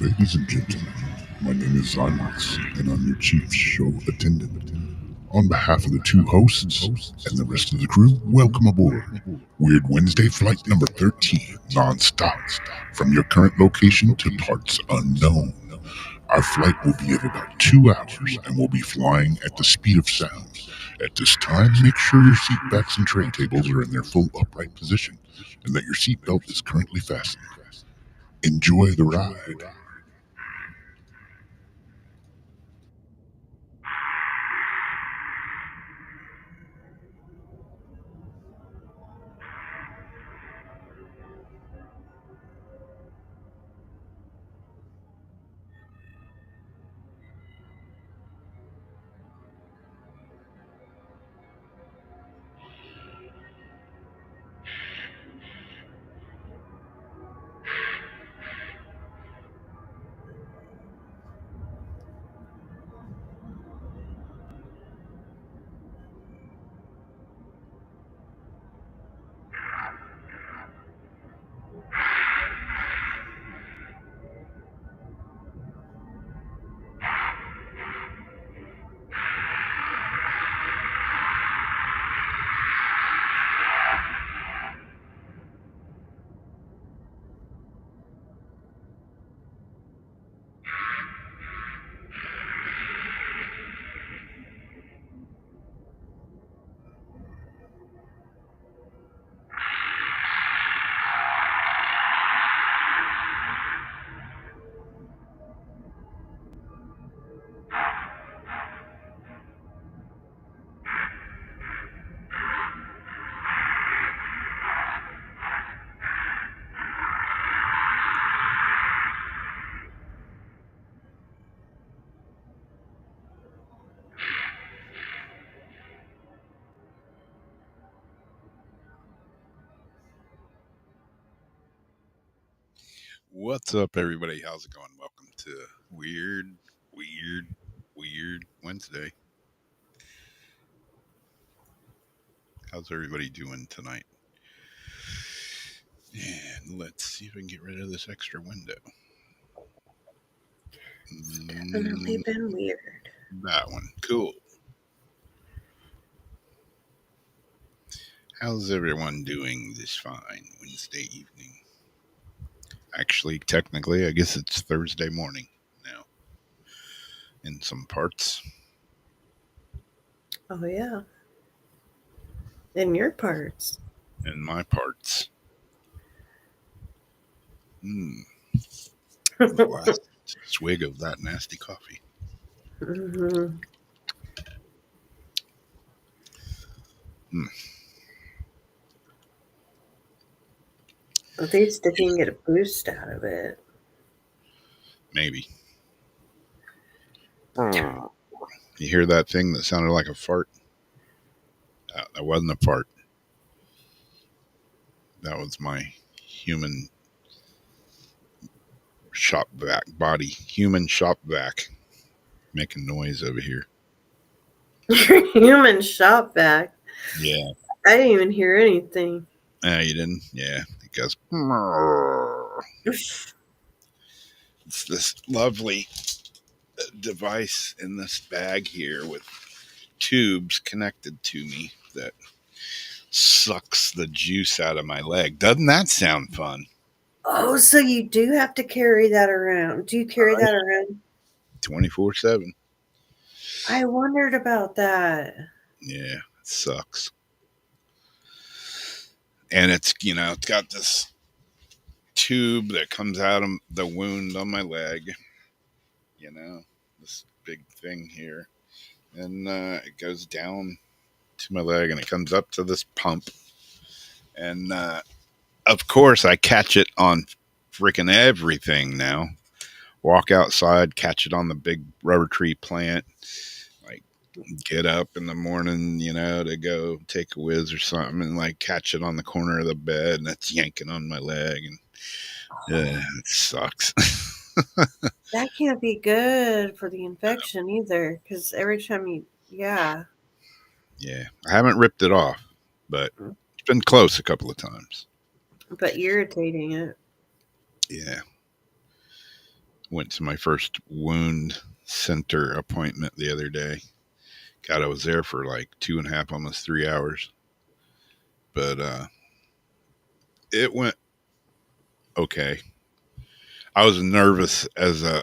Ladies and gentlemen, my name is Zymox, and I'm your chief show attendant. On behalf of the two hosts and the rest of the crew, welcome aboard Weird Wednesday Flight number 13, non-stop, from your current location to parts unknown. Our flight will be of about 2 hours, and we'll be flying at the speed of sound. At this time, make sure your seat backs and tray tables are in their full upright position, and that your seatbelt is currently fastened. Enjoy the ride. What's up, everybody? How's it going? Welcome to Weird Wednesday. How's everybody doing tonight? And let's see if we can get rid of this extra window. Definitely been weird. That one. Cool. How's everyone doing this fine Wednesday evening? Actually, technically, I guess it's Thursday morning now in some parts. Oh, yeah. In your parts. In my parts. Last swig of that nasty coffee. Mm-hmm. At least if you can get a boost out of it. Maybe. You hear that thing that sounded like a fart? That wasn't a fart. That was my human shop vac body. Human shop vac making noise over here. Your human shop vac. Yeah. I didn't even hear anything. You didn't? Yeah. It goes. It's this lovely device in this bag here with tubes connected to me that sucks the juice out of my leg. Doesn't that sound fun? Oh, so you do have to carry that around. Do you carry that around? 24/7. I wondered about that. Yeah, it sucks. And it's got this tube that comes out of the wound on my leg, this big thing here, and it goes down to my leg and it comes up to this pump, and of course I catch it on freaking everything now. Walk outside, catch it on the big rubber tree plant, like get up in the morning, to go take a whiz or something, and like catch it on the corner of the bed, and it's yanking on my leg, and it sucks. That can't be good for the infection either, because every time yeah. Yeah, I haven't ripped it off, but it's been close a couple of times. But irritating it. Yeah. Went to my first wound center appointment the other day. God, I was there for like 2.5, almost 3 hours. But it went okay. I was nervous as a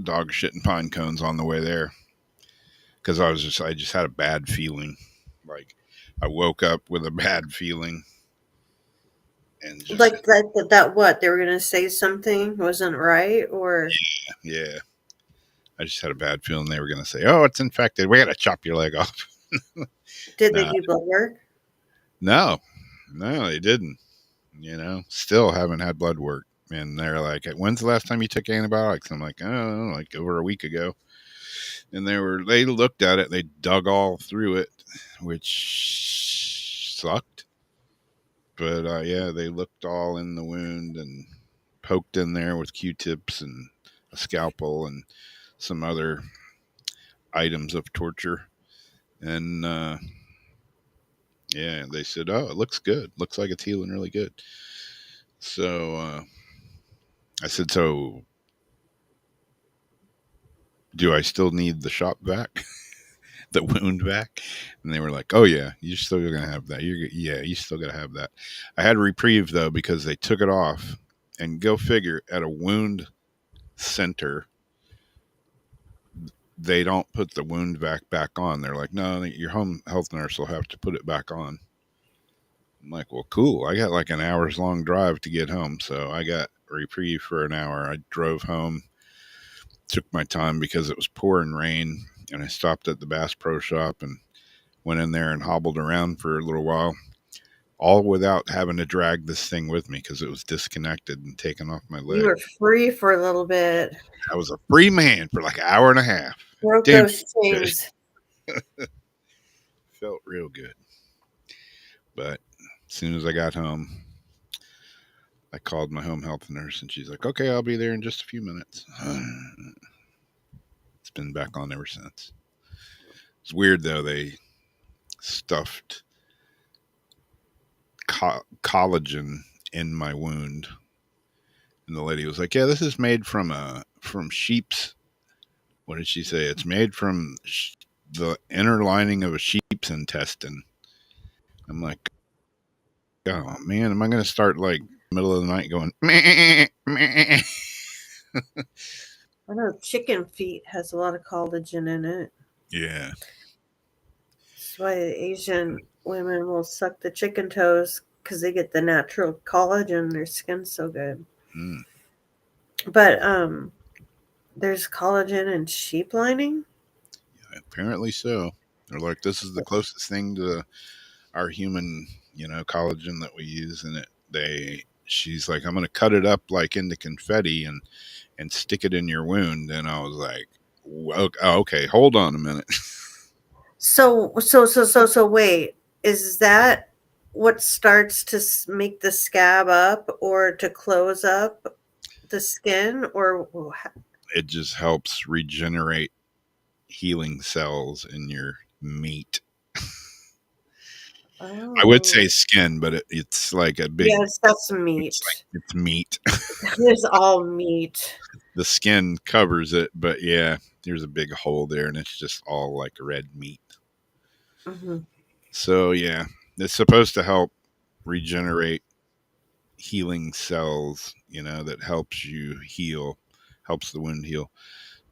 dog shitting pine cones on the way there because I just had a bad feeling. Like I woke up with a bad feeling and just Like that what? They were gonna say something wasn't right, or yeah, I just had a bad feeling they were going to say, "Oh, it's infected. We got to chop your leg off." did they No, do blood work? no, no, they didn't. Still haven't had blood work. And they're like, "When's the last time you took antibiotics?" I'm like, "Oh, like over a week ago." And they looked at it, they dug all through it, which sucked. But yeah, they looked all in the wound and poked in there with Q-tips and a scalpel and some other items of torture. And yeah, they said, "Oh, it looks good. Looks like it's healing really good." So I said, "So do I still need the shop vac, the wound vac?" And they were like, "Oh yeah, you're still gonna have that. Yeah, you still gotta have that." I had reprieve though because they took it off, and go figure, at a wound center, they don't put the wound vac back on. They're like, "No, your home health nurse will have to put it back on." I'm like, "Well, cool. I got like an hour's long drive to get home, so I got reprieve for an hour." I drove home, took my time because it was pouring rain, and I stopped at the Bass Pro Shop and went in there and hobbled around for a little while, all without having to drag this thing with me because it was disconnected and taken off my You leg. were free for a little bit. I was a free man for like an hour and a half. Broke Damn, those good. chains. Felt real good. But as soon as I got home, I called my home health nurse and she's like, "Okay, I'll be there in just a few minutes." It's been back on ever since. It's weird though. They stuffed collagen in my wound, and the lady was like, "Yeah, this is made from sheep's." What did she say? It's made from the inner lining of a sheep's intestine. I'm like, "Oh man, am I going to start like middle of the night going meh, meh?" I know chicken feet has a lot of collagen in it. Yeah. That's why Asian women will suck the chicken toes because they get the natural collagen. Their skin's so good. Mm, But there's collagen in sheep lining. apparently so. They're like, this is the closest thing to our human, collagen that we use in it. She's like, I'm going to cut it up like into confetti and stick it in your wound. And I was like, okay, hold on a minute. So wait, is that what starts to make the scab up or to close up the skin, or It just helps regenerate healing cells in your meat. I would oh say skin, but it's like a big, yes, that's meat. it's meat. It's all meat. The skin covers it, but yeah, there's a big hole there and it's just all like red meat. Hmm. So yeah, it's supposed to help regenerate healing cells, that helps you heal, helps the wound heal.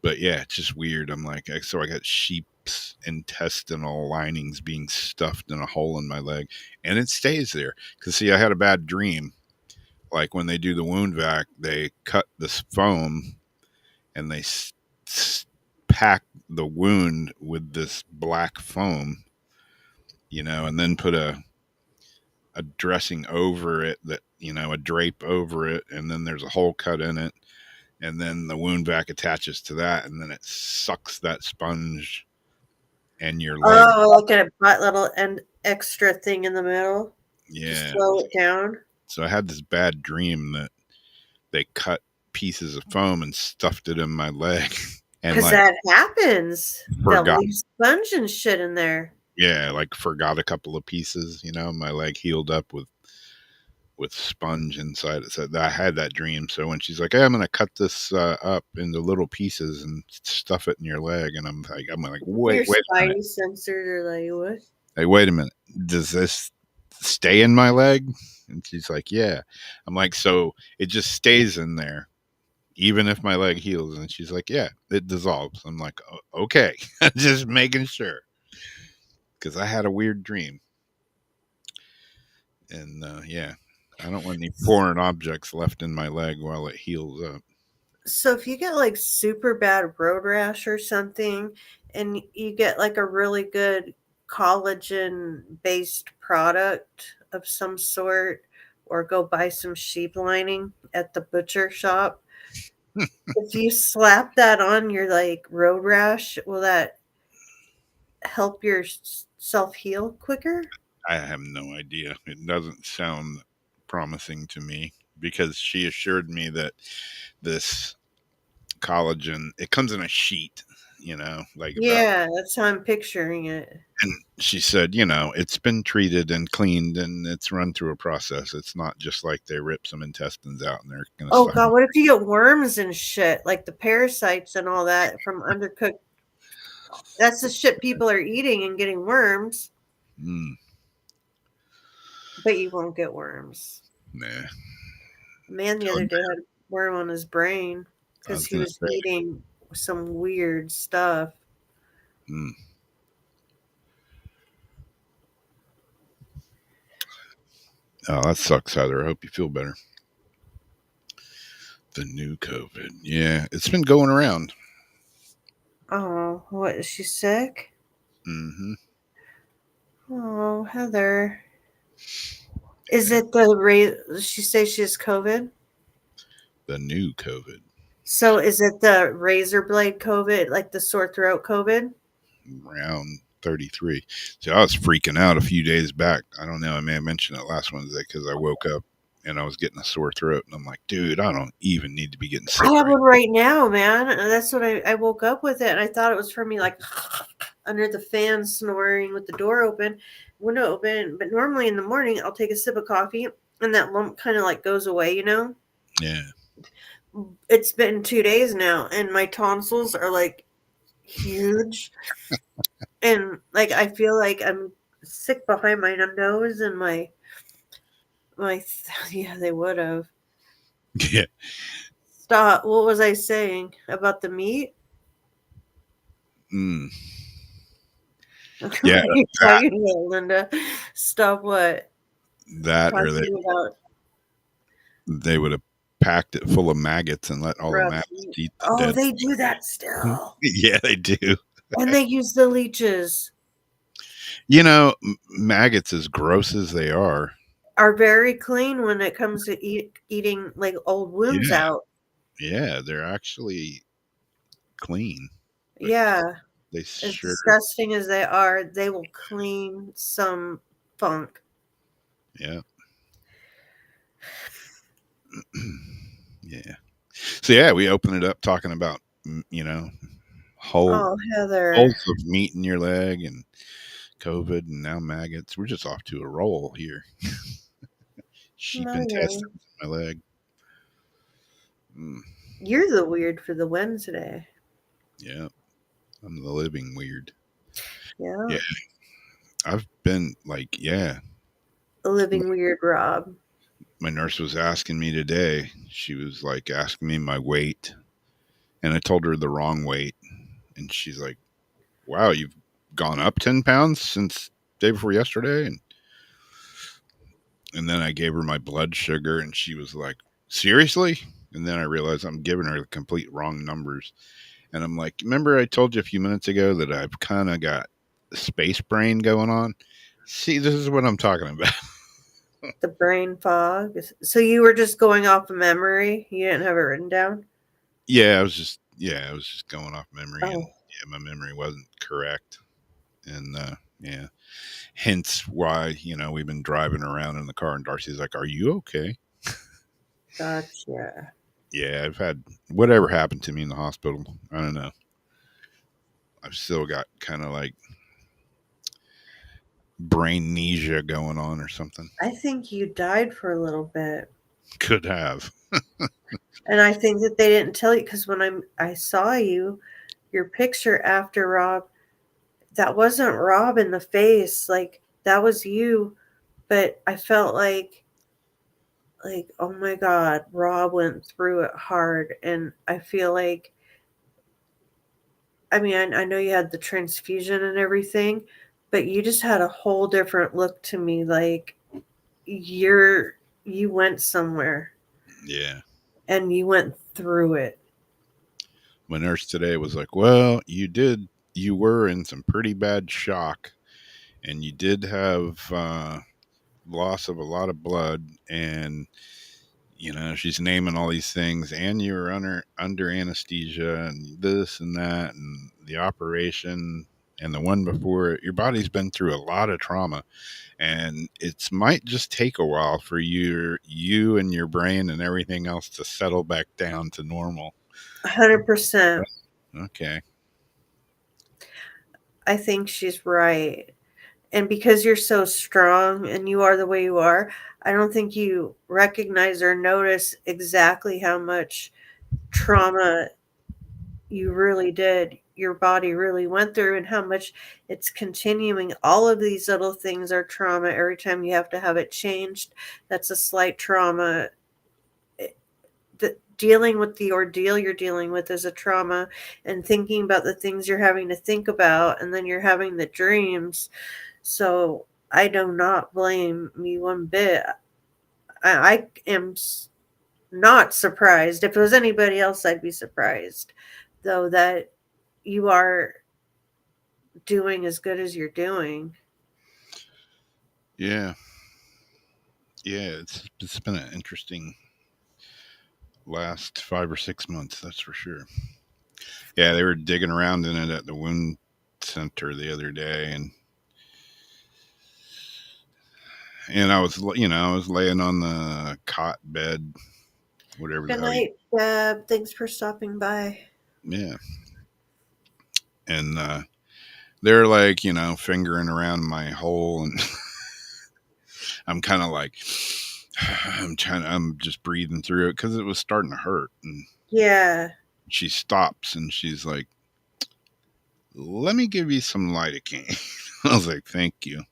But yeah, it's just weird. I'm like, so I got sheep's intestinal linings being stuffed in a hole in my leg, and it stays there. Because see, I had a bad dream. Like when they do the wound vac, they cut this foam and they pack the wound with this black foam, and then put a dressing over it that, a drape over it, and then there's a hole cut in it, and then the wound vac attaches to that, and then it sucks that sponge and your leg. Oh, like a little and extra thing in the middle. Just Yeah. slow it down. So I had this bad dream that they cut pieces of foam and stuffed it in my leg and Because like that happens. They'll forgot. leave sponge and shit in there. Yeah, like forgot a couple of pieces, my leg healed up with with sponge inside it. So I had that dream. So when she's like, "Hey, I'm going to cut this up into little pieces and stuff it in your leg," and I'm like, Your wait a minute, spidey sensors are like, what? hey, wait a minute, does this stay in my leg? And she's like, "Yeah." I'm like, "So it just stays in there." Even if my leg heals, and she's like, "Yeah, it dissolves." I'm like, Okay, just making sure because I had a weird dream, and yeah, I don't want any foreign objects left in my leg while it heals up. So if you get like super bad road rash or something, and you get like a really good collagen based product of some sort, or go buy some sheep lining at the butcher shop, if you slap that on your like road rash, will that help yourself heal quicker? I have no idea. It doesn't sound promising to me because she assured me that this collagen it comes in a sheet, like about. Yeah, that's how I'm picturing it. And she said, it's been treated and cleaned and it's run through a process. It's not just like they rip some intestines out and they're going to Oh stuff god, what if you get worms and shit, like the parasites and all that from undercooked? That's the shit people are eating and getting worms, it. Mm, but you won't get worms. nah. A man the other day had a worm on his brain I because was he going to was say, eating some weird stuff. mm, oh, that sucks, Heather. I hope you feel better. The new COVID. Yeah, it's been going around. Oh, what, is she sick? Hmm. Oh, Heather. Is it the she says she has COVID? The new COVID. So is it the razor blade COVID, like the sore throat COVID? Round 33. So I was freaking out a few days back. I don't know. I may have mentioned it last Wednesday because I woke up and I was getting a sore throat. And I'm like, dude, I don't even need to be getting I sick have right one right now, man. And that's what I woke up with it, and I thought it was from me, like under the fan snoring with the door open, window open. But normally in the morning, I'll take a sip of coffee, and that lump kind of like goes away, you know? now. Yeah. It's been 2 days now, and my tonsils are like huge. And like I feel like I'm sick behind my nose and my yeah, they would have. Yeah. Stop. What was I saying about the meat? Mm. What Yeah. are you That, talking about, Linda? Stop what? that or Talking about they would have packed it full of maggots and let all the rough maggots meat. eat the Oh, dead. they do that still. Yeah, they do. And they use the leeches. Maggots, as gross as they Are very clean when it comes to eating like old wounds yeah, out. yeah, they're actually clean, but Yeah. they As sure, disgusting as they are, they will clean some funk. yeah, yeah. So yeah, we opened it up talking about whole Oh, Heather. holes of meat in your leg and COVID and now maggots. We're just off to a roll here. Sheep No, intestines in my leg. Mm, you're the weird for the Wednesday. yeah, I'm the living weird. Yeah. Yeah, I've been like, yeah. The living weird Rob. My nurse was asking me today. She was like asking me my weight, and I told her the wrong weight, and she's like, "Wow, you've gone up 10 pounds since day before yesterday." And then I gave her my blood sugar, and she was like, "Seriously?" And then I realized I'm giving her the complete wrong numbers, and I'm like, "Remember I told you a few minutes ago that I've kind of got space brain going on? See, this is what I'm talking about." The brain fog. So you were just going off of memory? You didn't have it written down? I was just going off memory, and Oh, yeah, my memory wasn't correct, and yeah, hence why we've been driving around in the car, and Darcy's like, "Are you okay?" gotcha. Yeah, I've had whatever happened to me in the hospital. I don't know. I've still got kind of like brainesia going on or something. I think you died for a little bit. Could have. And I think that they didn't tell you because when I saw you, your picture after Rob, that wasn't Rob in the face. Like that was you, but I felt like oh my god, Rob went through it hard, and I feel like I mean I know you had the transfusion and everything, but you just had a whole different look to me. Like you're you went somewhere Yeah. and you went through it. My nurse today was like, "Well, you were in some pretty bad shock, and you did have loss of a lot of blood, and she's naming all these things, and you were under anesthesia, and this and that, and the operation, and the one before it. Your body's been through a lot of trauma, and it might just take a while for you and your brain and everything else to settle back down to normal." 100%. Okay. I think she's right. And because you're so strong and you are the way you are, I don't think you recognize or notice exactly how much trauma you really did, your body really went through, and how much it's continuing. All of these little things are trauma. Every time you have to have it changed, that's a slight trauma. Dealing with the ordeal you're dealing with is a trauma, and thinking about the things you're having to think about, and then you're having the dreams. So I do not blame me one bit. I am not surprised. If it was anybody else, I'd be surprised, though, that you are doing as good as you're doing. Yeah. Yeah, it's been an interesting last 5 or 6 months, that's for sure. Yeah, they were digging around in it at the wound center the other day, and I was laying on the cot bed, whatever the Good hell you. night, Deb. Thanks for stopping by. Yeah, and they're like fingering around my hole, and I'm kind of like I'm just breathing through it because it was starting to hurt, and Yeah. she stops and she's like, "Let me give you some lidocaine." I was like, "Thank you."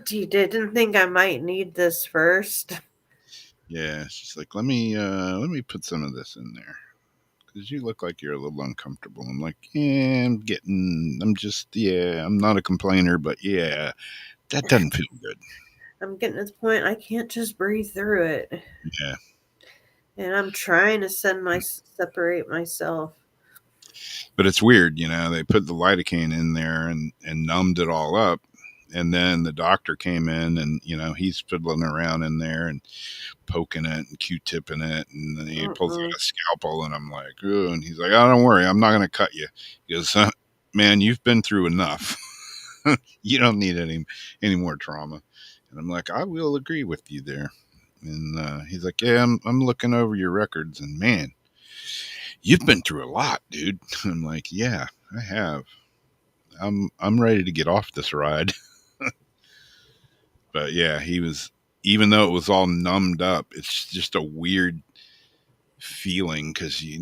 You didn't think I might need this first? Yeah, she's like, let me put some of this in there because you look like you're a little uncomfortable. I'm like, yeah, I'm not a complainer, but yeah, that doesn't feel good. I'm getting to the point I can't just breathe through it. Yeah, And I'm trying to separate myself. but it's weird, they put the lidocaine in there and numbed it all up. And then the doctor came in and, he's fiddling around in there and poking it and Q-tipping it. And then he pulls out Mm-mm. a scalpel and I'm like, "Ooh," and he's like, "Oh, don't worry. I'm not going to cut you." He goes, "Man, you've been through enough. You don't need any more trauma." And I'm like, "I will agree with you there." And he's like, "Yeah, I'm looking over your records, and man, you've been through a lot, dude." I'm like, "Yeah, I have. I'm ready to get off this ride." But yeah, he was. Even though it was all numbed up, it's just a weird feeling because you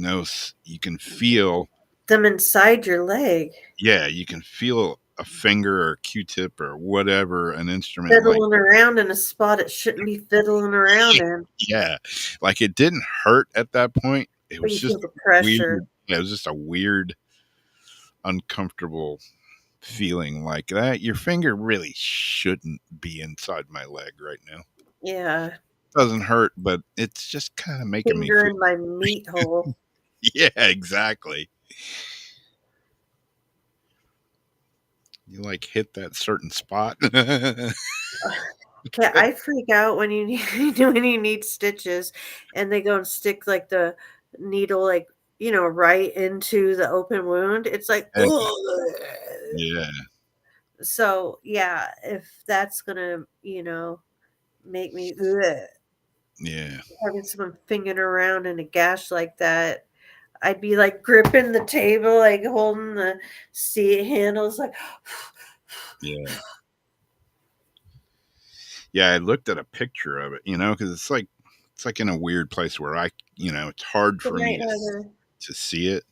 can feel. Them inside your leg. Yeah, you can feel a finger or a Q-tip or whatever, an instrument like. Fiddling around in a spot it shouldn't be fiddling around in. Yeah, like it didn't hurt at that point. It But was you feel just the weird. pressure. Yeah, it was just a weird, uncomfortable feeling like that. Your finger really shouldn't be inside my leg right now. Yeah. Doesn't hurt, but it's just kind of making me Finger feel. in my meat hole. Yeah, exactly. You like hit that certain spot. Okay, I freak out when you need when you need stitches and they go and stick like the needle right into the open wound. It's like, ugh. Yeah, So yeah, if that's gonna, make me ugh, yeah, having someone fingering around in a gash like that, I'd be like gripping the table, like holding the seat handles, like yeah. Yeah, I looked at a picture of it, because it's like in a weird place where it's hard Good for night, me Heather. to see it.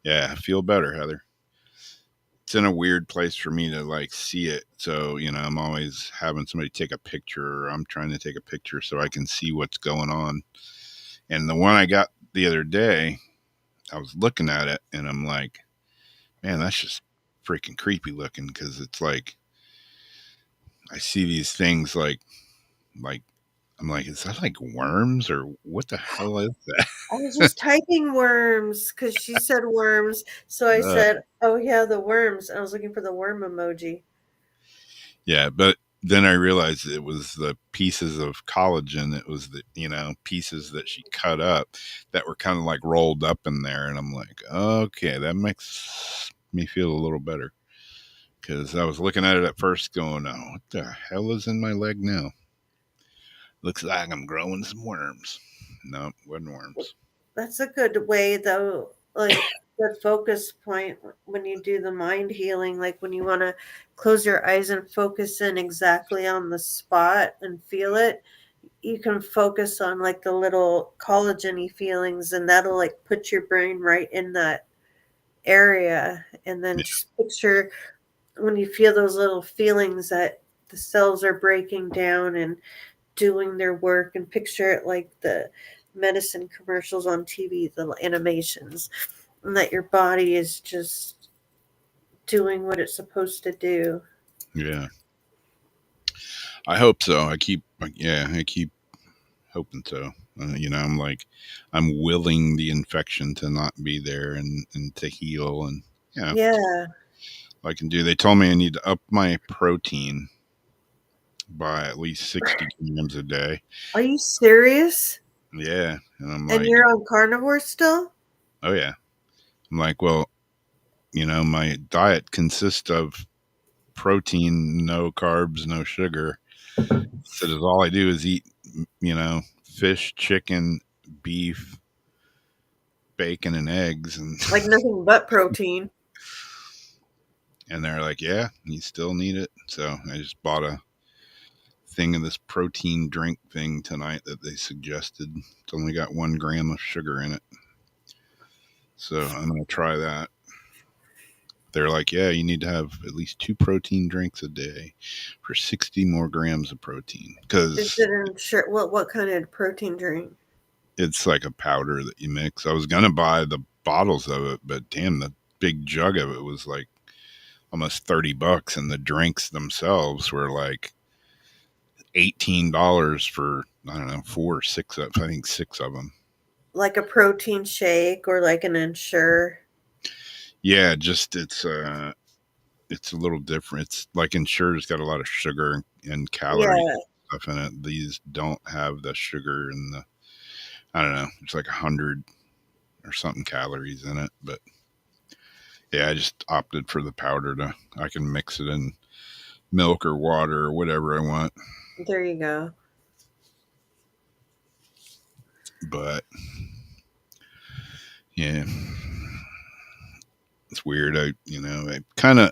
Yeah, I feel better, Heather. It's in a weird place for me to like see it. So, I'm always having somebody take a picture, or I'm trying to take a picture so I can see what's going on. And the one I got the other day, I was looking at it and I'm like, man, that's just freaking creepy looking, because it's like I see these things like I'm like, is that like worms or what the hell is that? I was just typing worms because she said worms. So I Uh, said, oh, yeah, the worms. I was looking for the worm emoji. yeah, but then I realized it was the pieces of collagen. It was the pieces that she cut up that were kind of like rolled up in there, and I'm like, okay, that makes me feel a little better, because I was looking at it at first, going, oh, what the hell is in my leg now? Looks like I'm growing some worms. No, wasn't worms. That's a good way, though. Like, good focus point when you do the mind healing. Like, when you want to close your eyes and focus in exactly on the spot and feel it, you can focus on like the little collagen y feelings, and that'll like put your brain right in that area. And then Yeah, just picture when you feel those little feelings that the cells are breaking down and doing their work, and picture it like the medicine commercials on TV, the animations, and that your body is just doing what it's supposed to do. yeah. I hope so. I keep hoping so. I'm like, I'm willing the infection to not be there, and to heal, and yeah, Yeah. I can do. They told me I need to up my protein by at least 60 grams a day. Are you serious? Yeah, and I'm And like, you're on carnivore still? oh yeah. I'm like, well, my diet consists of protein, no carbs, no sugar. So that's all I do is eat, fish, chicken, beef, bacon, and eggs, and Like nothing but protein. and they're like, yeah, you still need it. So I just bought a thing of this protein drink thing tonight that they suggested. It's only got 1 gram of sugar in it, so I'm gonna try that. They're like, yeah, you need to have at least 2 protein drinks a day for 60 more grams of protein, Is because it in sure what kind of protein drink? it's like a powder that you mix. I was gonna buy the bottles of it, but damn, the big jug of it was like almost $30, and the drinks themselves were like $18 for, I don't know, 4 or 6 of, I think 6 of them. Like a protein shake or like an Ensure? Yeah, just it's a little different. It's like Ensure's got a lot of sugar and calories Yeah. stuff in it. These don't have the sugar and the, I don't know, it's like 100 or something calories in it. But yeah, I just opted for the powder. I can mix it in milk or water or whatever I want. There you go. But yeah, it's weird. I kind of,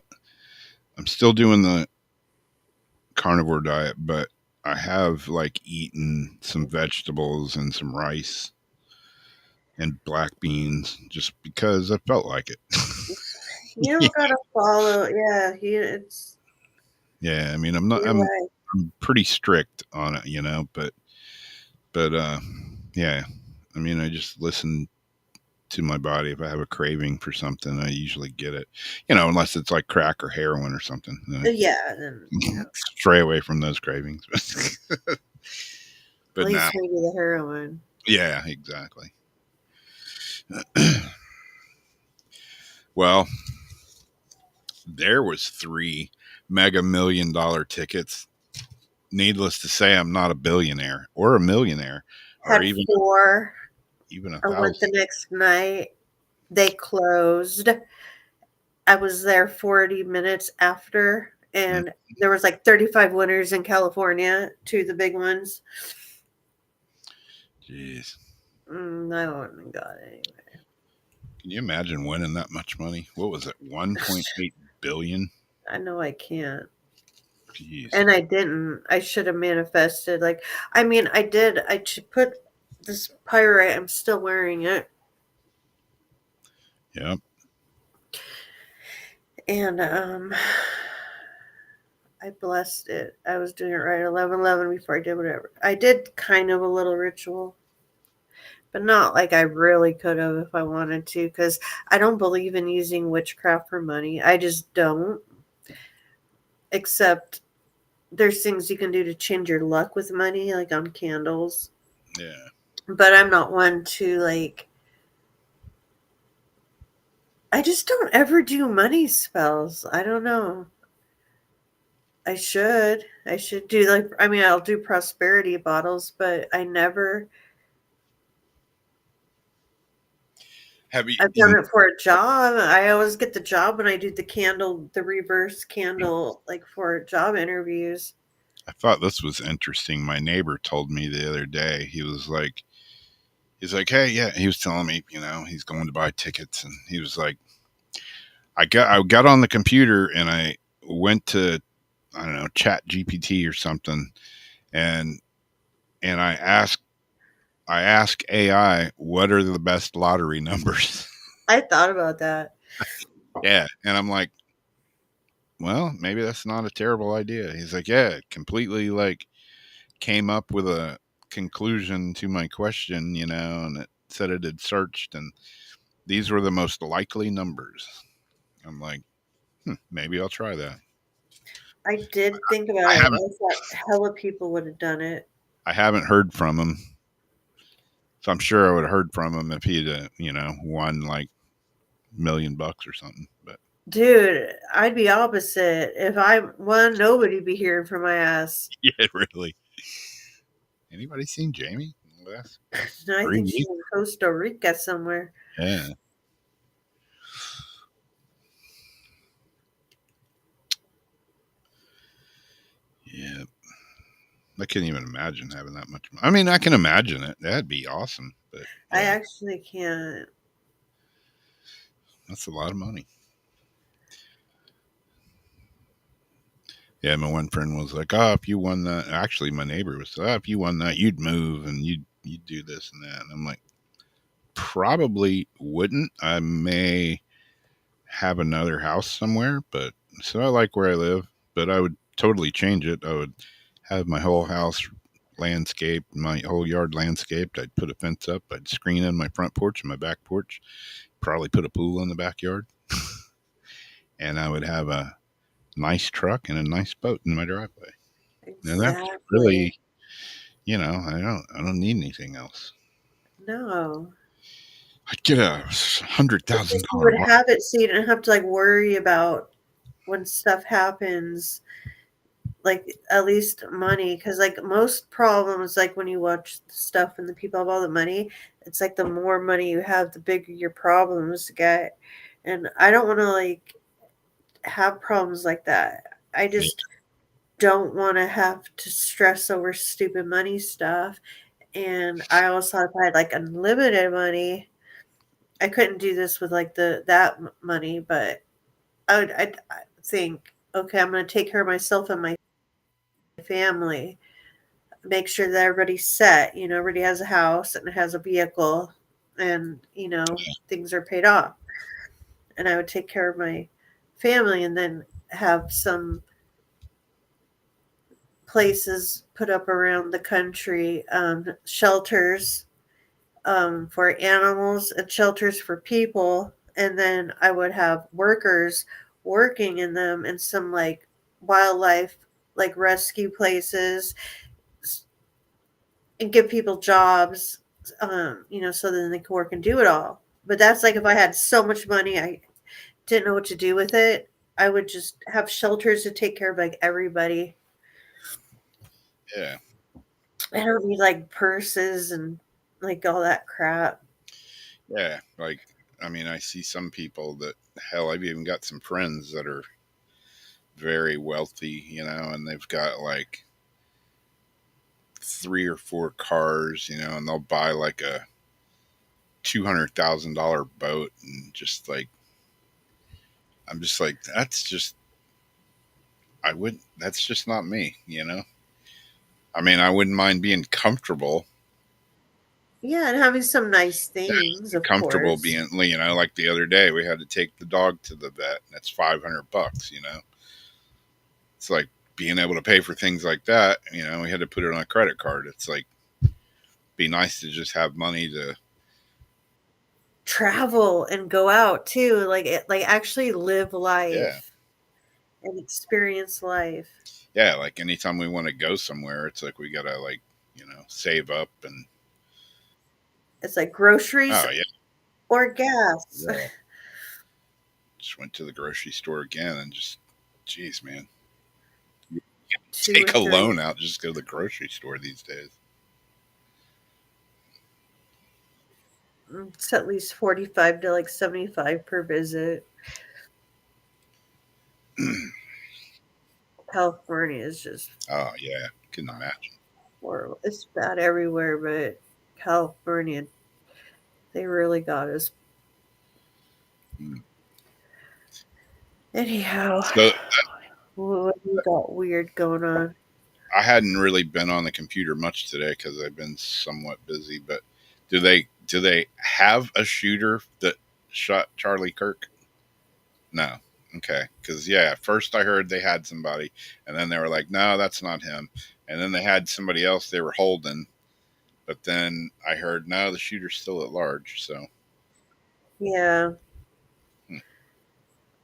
I'm still doing the carnivore diet, but I have like eaten some vegetables and some rice and black beans just because I felt like it. You Yeah. don't gotta follow. Yeah, it's Yeah, I mean, I'm not. your way. I'm pretty strict on it, but yeah. I mean, I just listen to my body. If I have a craving for something, I usually get it. Unless it's like crack or heroin or something. Then Yeah, then I stray away from those cravings. at But now, least maybe the heroin. yeah, exactly. Well, there was 3 mega million-dollar tickets. Needless to say, I'm not a billionaire or a millionaire or Had even four. even a I went the thousand. next night. They closed. I was there 40 minutes after, Mm, and there was like 35 winners in California, two of the big ones. Jeez, I wouldn't have got it can you imagine winning that much money? What was it? 1.8 billion. I know I can't. Jeez. And I didn't. I should have manifested. Like, I mean, I did. Put this pyrite. I'm still wearing it, Yep. and I blessed it. I was doing it right 11:11 before I did whatever. I did kind of a little ritual, but not like I really could have if I wanted to, because I don't believe in using witchcraft for money. I just don't. Except there's things you can do to change your luck with money, like on candles. Yeah. But I'm not one to like. I just don't ever do money spells. I don't know. I should. I should do like. I mean, I'll do prosperity bottles, but I never. Have you? I've done it for a job. I always get the job when I do the reverse candle, like for job interviews. I thought this was interesting. My neighbor told me the other day. He's like, hey, yeah. He was telling me, he's going to buy tickets, and he was like, I got on the computer and I went to, I don't know, Chat GPT or something, and I ask AI what are the best lottery numbers. I thought about that. Yeah, and I'm like, well, maybe that's not a terrible idea. He's like, yeah, it completely like came up with a conclusion to my question, and it said it had searched and these were the most likely numbers. I'm like, maybe I'll try that. I did think about I it. haven't I thought hella people would have done it. I haven't heard from him, so I'm sure I would have heard from him if he'd won like $1,000,000 or something. But Dude, I'd be opposite. If I won, nobody'd be hearing from my ass. yeah, really. Anybody seen Jamie in the last No, I 3 think she's weeks? in Costa Rica somewhere. Yeah, yeah. I can't even imagine having that much. I mean, I can imagine it. That'd be awesome. But I yeah, actually can't. that's a lot of money. Yeah, my one friend was like, "Oh, if you won that," actually, my neighbor was, "Oh, if you won that, you'd move and you'd do this and that." And I'm like, probably wouldn't. I may have another house somewhere, but so I like where I live, but I would totally change it. I would have my whole house landscaped, my whole yard landscaped. I'd put a fence up. I'd screen in my front porch and my back porch. Probably put a pool in the backyard, and I would have a nice truck and a nice boat in my driveway. And that's Exactly. really, I don't need anything else. No. I'd get a hundred It's thousand just you dollar would watch. have it so you didn't have to like worry about when stuff happens, like at least money. Because like most problems, like when you watch stuff and the people have all the money, it's like the more money you have, the bigger your problems get. And I don't want to like have problems like that. I Yeah, just don't want to have to stress over stupid money stuff. And I also, if I had like unlimited money, I couldn't do this with like money, but I think, okay, I'm going to take care of myself and my family, make sure that everybody's set. Everybody has a house and has a vehicle, and things are paid off. And I would take care of my family, and then have some places put up around the country, shelters for animals and shelters for people. And then I would have workers working in them, and some like wildlife, like rescue places, and give people jobs, so then they can work and do it all. But that's like if I had so much money, I didn't know what to do with it. I would just have shelters to take care of like everybody. yeah, I don't need like purses and like all that crap. yeah. Like, I mean, I see some people that, hell, I've even got some friends that are very wealthy, and they've got like 3 or 4 cars, and they'll buy like a $200,000 boat, and just like, I'm just like, that's just I would. That's just not me. I mean, I wouldn't mind being comfortable. Yeah, and having some nice things, of Comfortable course. being, like the other day, we had to take the dog to the vet, and that's $500. It's like being able to pay for things like that. We had to put it on a credit card. It's like be nice to just have money to. Travel and go out too, like actually live Yeah, life and experience life. yeah. Like anytime we want to go somewhere, it's like we gotta save up and. It's like groceries Oh yeah, or gas. yeah. Just went to the grocery store again and just, geez, man, Two or take a loan three. out just to go to the grocery store these days. It's at least 45 to like 75 per visit. California is just Oh yeah, couldn't imagine. horrible. It's bad everywhere, but California, they really got us. Mm. Anyhow, So what you got weird going on? I hadn't really been on the computer much today because I've been somewhat busy. But do they have a shooter that shot Charlie Kirk? No. Okay. Because yeah, at first I heard they had somebody, and then they were like, no, that's not him. And then they had somebody else they were holding, but then I heard no, the shooter's still at large. So Yeah, hmm,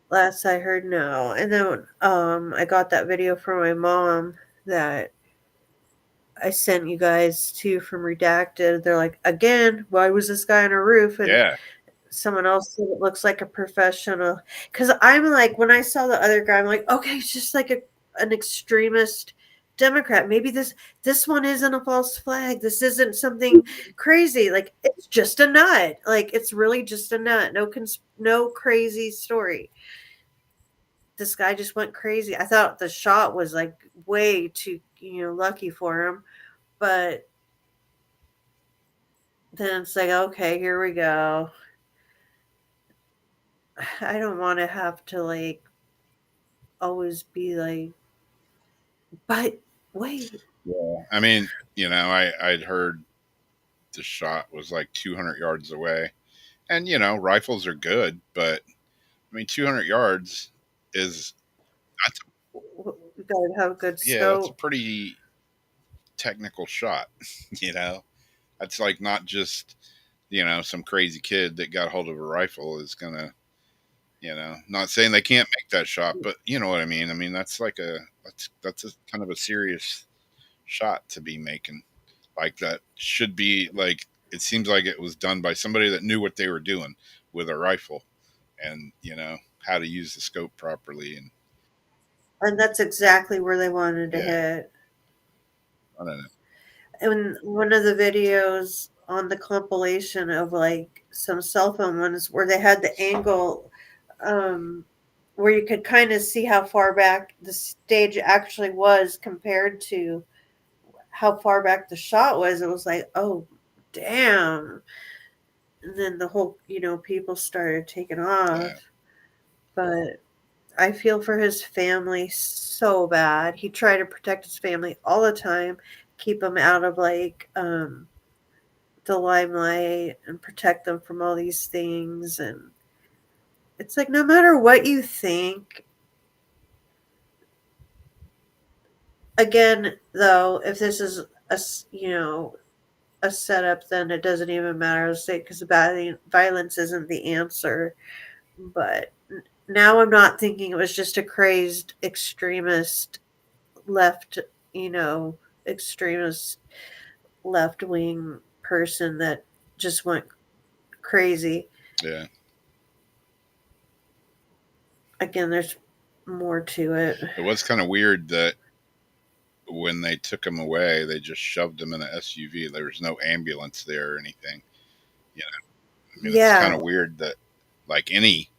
last I heard, no. And then I got that video from my mom that I sent you guys to from Redacted. They're like, again, why was this guy on a roof? And yeah, someone else said it looks like a professional. Because I'm like, when I saw the other guy, I'm like, okay, it's just like an extremist Democrat. Maybe this one isn't a false flag. This isn't something crazy. Like it's just a nut. Like it's really just a nut. No crazy story. This guy just went crazy. I thought the shot was like way too lucky for him, but then it's like, okay, here we go. I don't want to have to like always be like, but wait, yeah. I mean, I'd heard the shot was like 200 yards away, and rifles are good, but I mean 200 yards is that's we gotta have a good yeah, that's a scope. pretty technical shot. you know, that's like not just some crazy kid that got hold of a rifle is gonna. Not saying they can't make that shot, but you know what I mean. I mean that's a kind of a serious shot to be making. Like that should be like it seems like it was done by somebody that knew what they were doing with a rifle and how to use the scope properly and And that's exactly where they wanted to yeah, hit. I don't know. And one of the videos on the compilation of like some cell phone ones where they had the angle um, where you could kind of see how far back the stage actually was compared to how far back the shot was. It was like, oh, damn. And then the whole, people started taking Yeah, off. But I feel for his family so bad. He tried to protect his family all the time, keep them out of like the limelight and protect them from all these things. And it's like no matter what you think, again, though, if this is a setup, then it doesn't even matter. Because violence isn't the answer. But now I'm not thinking it was just a crazed extremist left, you know, extremist left wing person that just went crazy. yeah. Again, there's more to it. It was kind of weird that when they took him away, they just shoved him in an SUV. There was no ambulance there or anything. I mean, it's kind Yeah, of weird that like any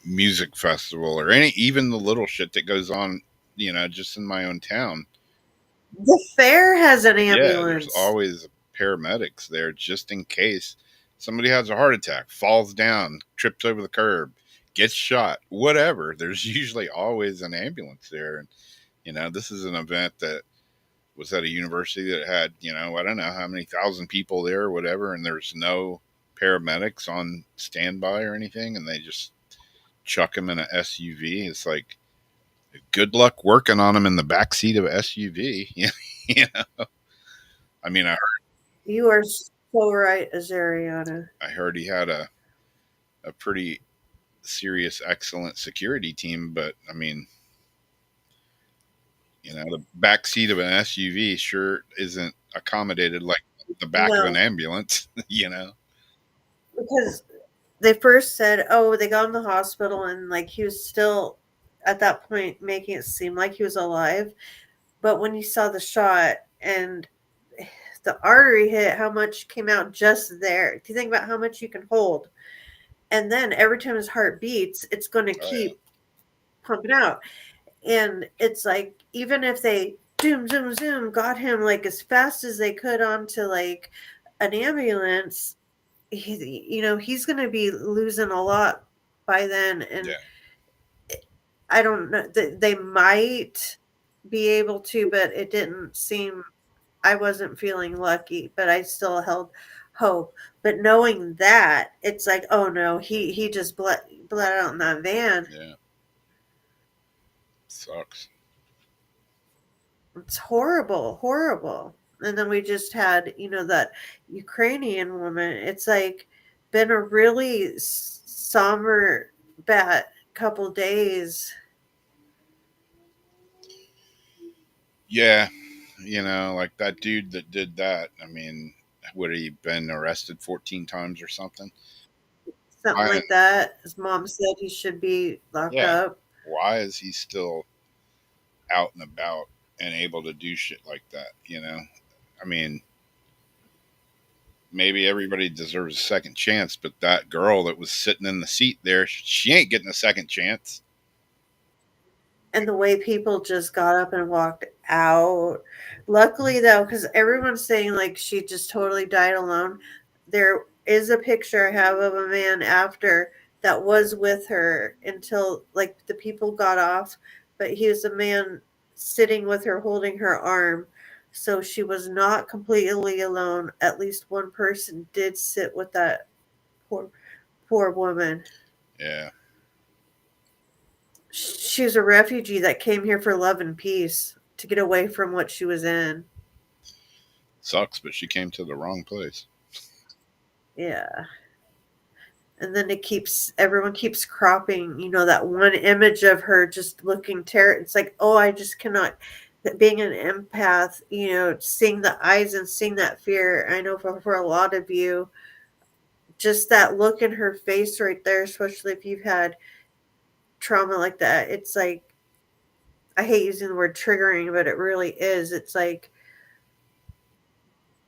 music festival or any even the little shit that goes on, just in my own town. the fair has an Yeah, there's ambulance. always paramedics there just in case somebody has a heart attack, falls down, trips over the curb, gets shot, whatever, there's usually always an ambulance there. And, this is an event that was at a university that had, I don't know how many thousand people there or whatever, and there's no paramedics on standby or anything, and they just chuck him in an SUV. It's like, good luck working on him in the back seat of an SUV. you know, I mean, You are so right, Azariana. I heard he had a pretty serious, excellent security team, but I mean, the back seat of an SUV sure isn't accommodated like the back of an No, ambulance. because they first said, oh, they got him to the hospital, and like he was still at that point making it seem like he was alive. But when you saw the shot and the artery hit, how much came out just there? Do you think about how much you can hold? And then every time his heart beats, it's going to Oh yeah, keep pumping out. And it's like, even if they zoom, zoom, zoom, got him like as fast as they could onto like an ambulance, he's going to be losing a lot by then. And yeah, I don't know, they might be able to, but it didn't seem, I wasn't feeling lucky, but I still held hope. But knowing that, it's like, oh no, he just bled out in that van. yeah. Sucks. It's horrible, horrible. And then we just had, that Ukrainian woman. It's like been a really somber, bad couple days. Yeah, like that dude that did that. I mean, would he been arrested 14 times or something? Something I like that. His mom said he should be locked Yeah. up. Why is he still out and about and able to do shit like that? I mean, maybe everybody deserves a second chance, but that girl that was sitting in the seat there, she ain't getting a second chance. And the way people just got up and walked out. Luckily, though, because everyone's saying like she just totally died alone, there is a picture I have of a man after that was with her until like the people got off, but he was a man sitting with her holding her arm. So she was not completely alone. At least one person did sit with that poor poor woman. Yeah, She was a refugee that came here for love and peace to get away from what she was in. sucks, but she came to the wrong place. Yeah. And then everyone keeps cropping, that one image of her just looking terrible. It's like, oh, I just cannot, being an empath, seeing the eyes and seeing that fear. I know for a lot of you, just that look in her face right there, especially if you've had trauma like that, it's like, I hate using the word triggering, but it really is. It's like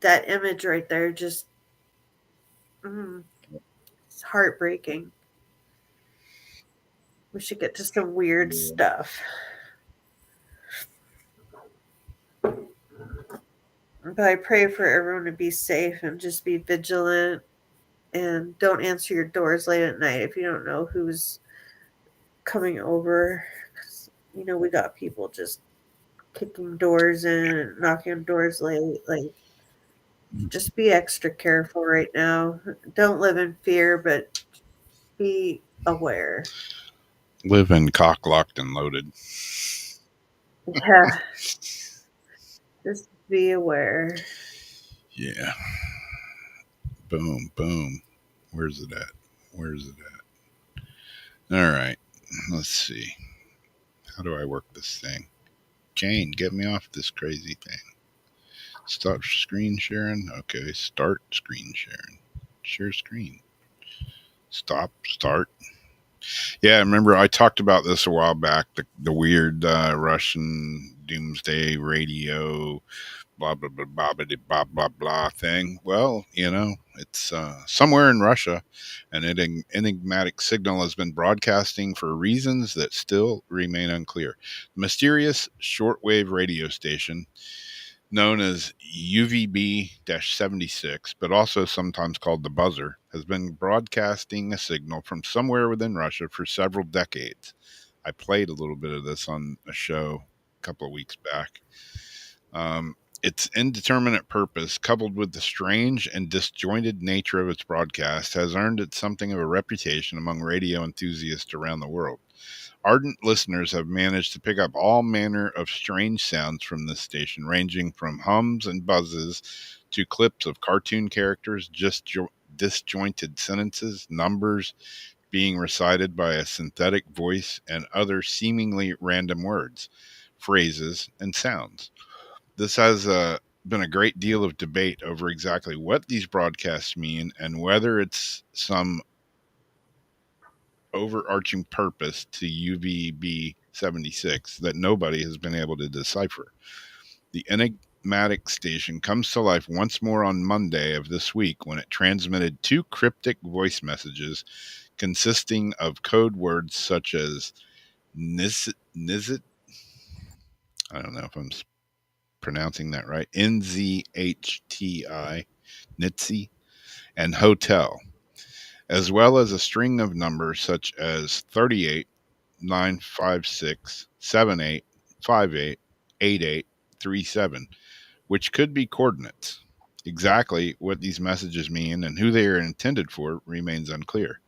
that image right there just, mm, it's heartbreaking. We should get to some weird stuff. But I pray for everyone to be safe and just be vigilant and don't answer your doors late at night if you don't know who's coming over. 'Cause, we got people just kicking doors in and knocking on doors late. Like, just be extra careful right now. Don't live in fear, but be aware. Living cock locked and loaded. Yeah, just be aware. Yeah. Boom, boom. Where's it at? Where's it at? All right. Let's see. How do I work this thing? Jane, get me off this crazy thing. Stop screen sharing. Okay, start screen sharing. Share screen. Stop. Start. Yeah, remember I talked about this a while back. The weird Russian doomsday radio, blah blah blah blah blah blah blah blah thing. Well, it's somewhere in Russia, an enigmatic signal has been broadcasting for reasons that still remain unclear. The mysterious shortwave radio station known as UVB 76, but also sometimes called the buzzer, has been broadcasting a signal from somewhere within Russia for several decades. I played a little bit of this on a show a couple of weeks back. Its indeterminate purpose, coupled with the strange and disjointed nature of its broadcast, has earned it something of a reputation among radio enthusiasts around the world. Ardent listeners have managed to pick up all manner of strange sounds from this station, ranging from hums and buzzes to clips of cartoon characters, disjointed sentences, numbers being recited by a synthetic voice, and other seemingly random words, phrases, and sounds. This has been a great deal of debate over exactly what these broadcasts mean and whether it's some overarching purpose to UVB 76 that nobody has been able to decipher. The enigmatic station comes to life once more on Monday of this week when it transmitted two cryptic voice messages consisting of code words such as Nizit, I don't know if I'm pronouncing that right, NZHTI, Nitsi, and hotel, as well as a string of numbers such as 38, 956 78 58 88 37, which could be coordinates. Exactly what these messages mean and who they are intended for remains unclear.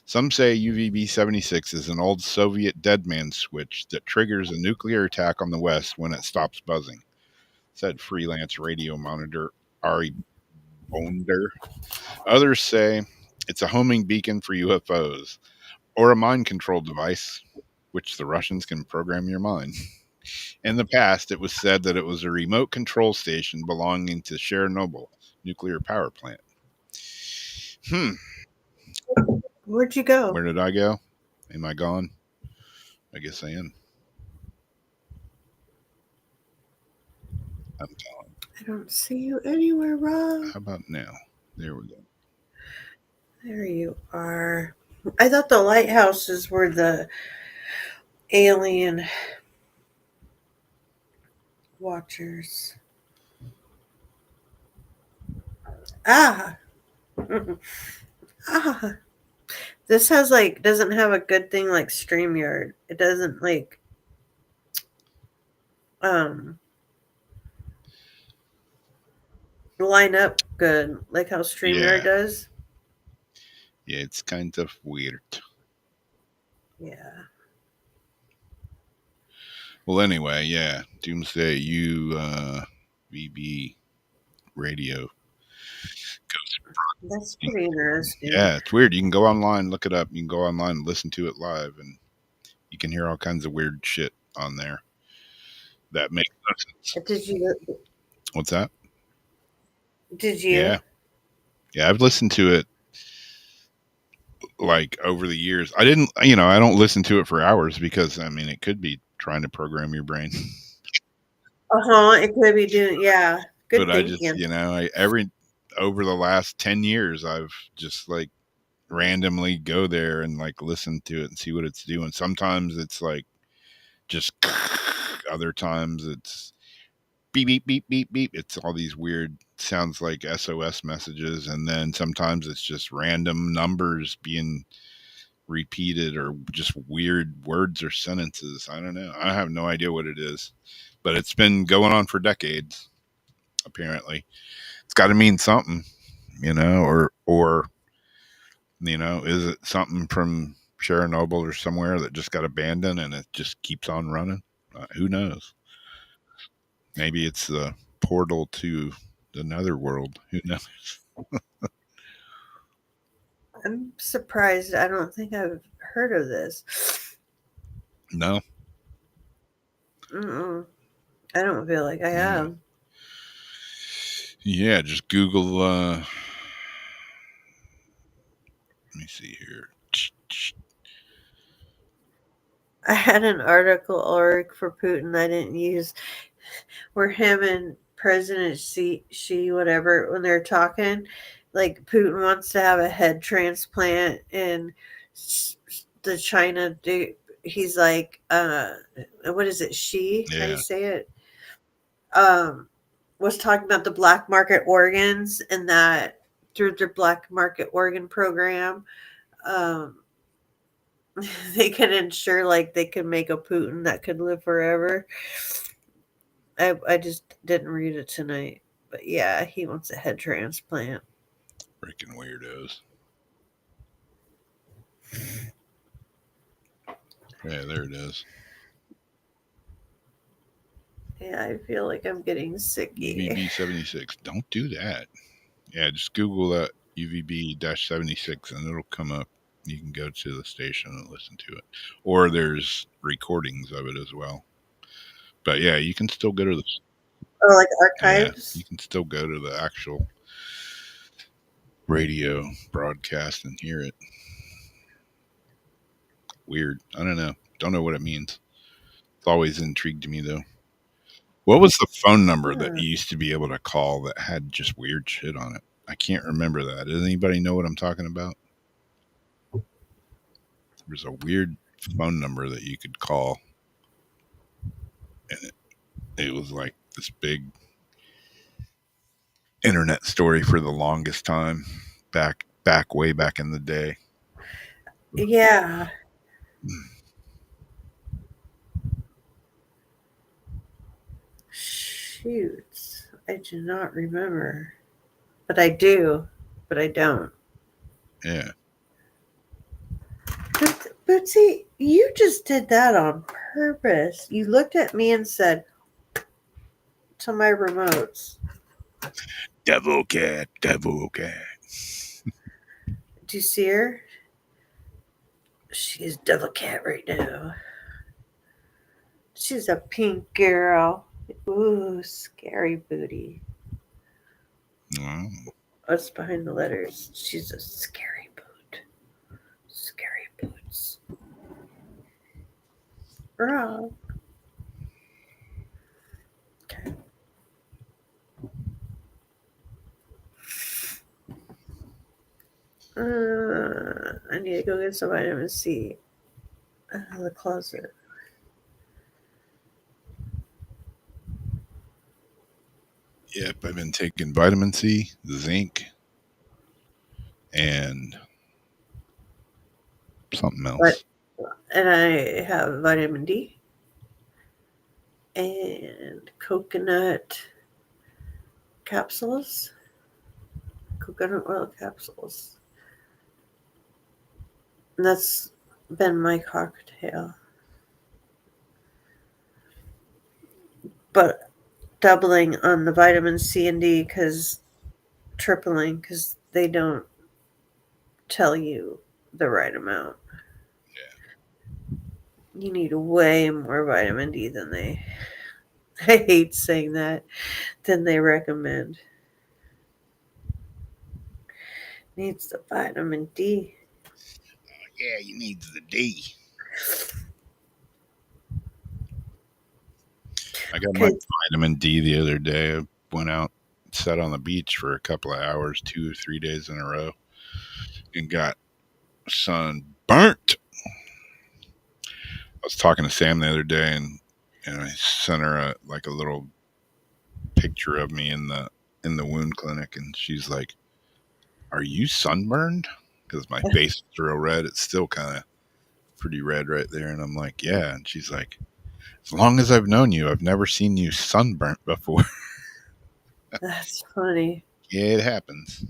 Some say UVB 76 is an old Soviet dead man switch that triggers a nuclear attack on the West when it stops buzzing, said freelance radio monitor Ari Bonder. Others say it's a homing beacon for UFOs or a mind control device, which the Russians can program your mind. In the past, it was said that it was a remote control station belonging to Chernobyl nuclear power plant. Where'd you go? Where did I go? Am I gone? I guess I am. I'm gone. I don't see you anywhere, Rob. How about now? There we go. There you are. I thought the lighthouses were the alien watchers. Ah. Ah. This has like doesn't have a good thing like StreamYard. It doesn't like um line up good like how StreamYard Yeah. does. Yeah, it's kind of weird. Yeah. Well, anyway, yeah. Doomsday VB radio. That's pretty interesting. Yeah, it's weird. You can go online, look it up. You can go online and listen to it live, and you can hear all kinds of weird shit on there that makes no sense. Did you What's that? did you Yeah. Yeah, I've listened to it like over the years. I didn't, I don't listen to it for hours because, I mean, it could be trying to program your brain. Uh-huh, it could be doing yeah. But Good I just, thinking. over the last 10 years, I've just like randomly go there and like listen to it and see what it's doing. Sometimes it's like just, other times it's beep, beep, beep, beep, beep. It's all these weird sounds like SOS messages. And then sometimes it's just random numbers being repeated or just weird words or sentences. I don't know. I have no idea what it is, but it's been going on for decades, apparently. It's got to mean something, or is it something from Chernobyl or somewhere that just got abandoned and it just keeps on running? Who knows? Maybe it's the portal to another world. Who knows? I'm surprised. I don't think I've heard of this. No. Mm-mm. I don't feel like I Yeah. have. Yeah. Just Google. Let me see here. I had an article org for Putin I didn't use where him and President Xi whatever when they're talking, like Putin wants to have a head transplant and the China dude, he's like what is it, Xi? How do you Yeah. say it? Um was talking about the black market organs, and that through their black market organ program, um, they could ensure like they could make a Putin that could live forever. I just didn't read it tonight, but yeah, he wants a head transplant. Freaking weirdos. Yeah, there it is. Yeah, I feel like I'm getting sicky. UVB 76. Don't do that. Yeah, just Google that UVB 76 and it'll come up. You can go to the station and listen to it. Or there's recordings of it as well. But yeah, you can still go to the Oh, like yeah, you archives. can still go to the actual radio broadcast and hear it. Weird. I don't know. Don't know what it means. It's always intrigued me though. What was the phone number that Hmm. you used to be able to call that had just weird shit on it? I can't remember that. Does anybody know what I'm talking about? There's a weird phone number that you could call, and it was like this big internet story for the longest time, way back in the day. Yeah. Shoot. I do not remember. But I do. But I don't. Yeah, But see, you just did that on purpose. You looked at me and said, to my remotes. devil cat. Do you see her? She's devil cat right now. She's a pink girl. Ooh, scary booty. Wow. What's behind the letters? She's a scary boot. Scary boots. Wrong. Okay. I need to go get some vitamin C out of the closet. Yep, I've been taking vitamin C, zinc, and something But else. and I have vitamin D and coconut capsules. Coconut oil capsules. And that's been my cocktail. But doubling on the vitamin C and D because tripling because they don't tell you the right amount. You need way more vitamin D than they. I hate saying that. Than they recommend. Needs the vitamin D. Yeah, you need the D. I got my Okay, vitamin D the other day. I went out, sat on the beach for a couple of hours, 2 or 3 days in a row, and got sunburnt. I was talking to Sam the other day, and I sent her like a little picture of me in the wound clinic, and she's like, "Are you sunburned?" Because my face is real red. It's still kind of pretty red right there, and I'm like, "Yeah." And she's like, "As long as I've known you, I've never seen you sunburnt before." that's funny. Yeah, it happens.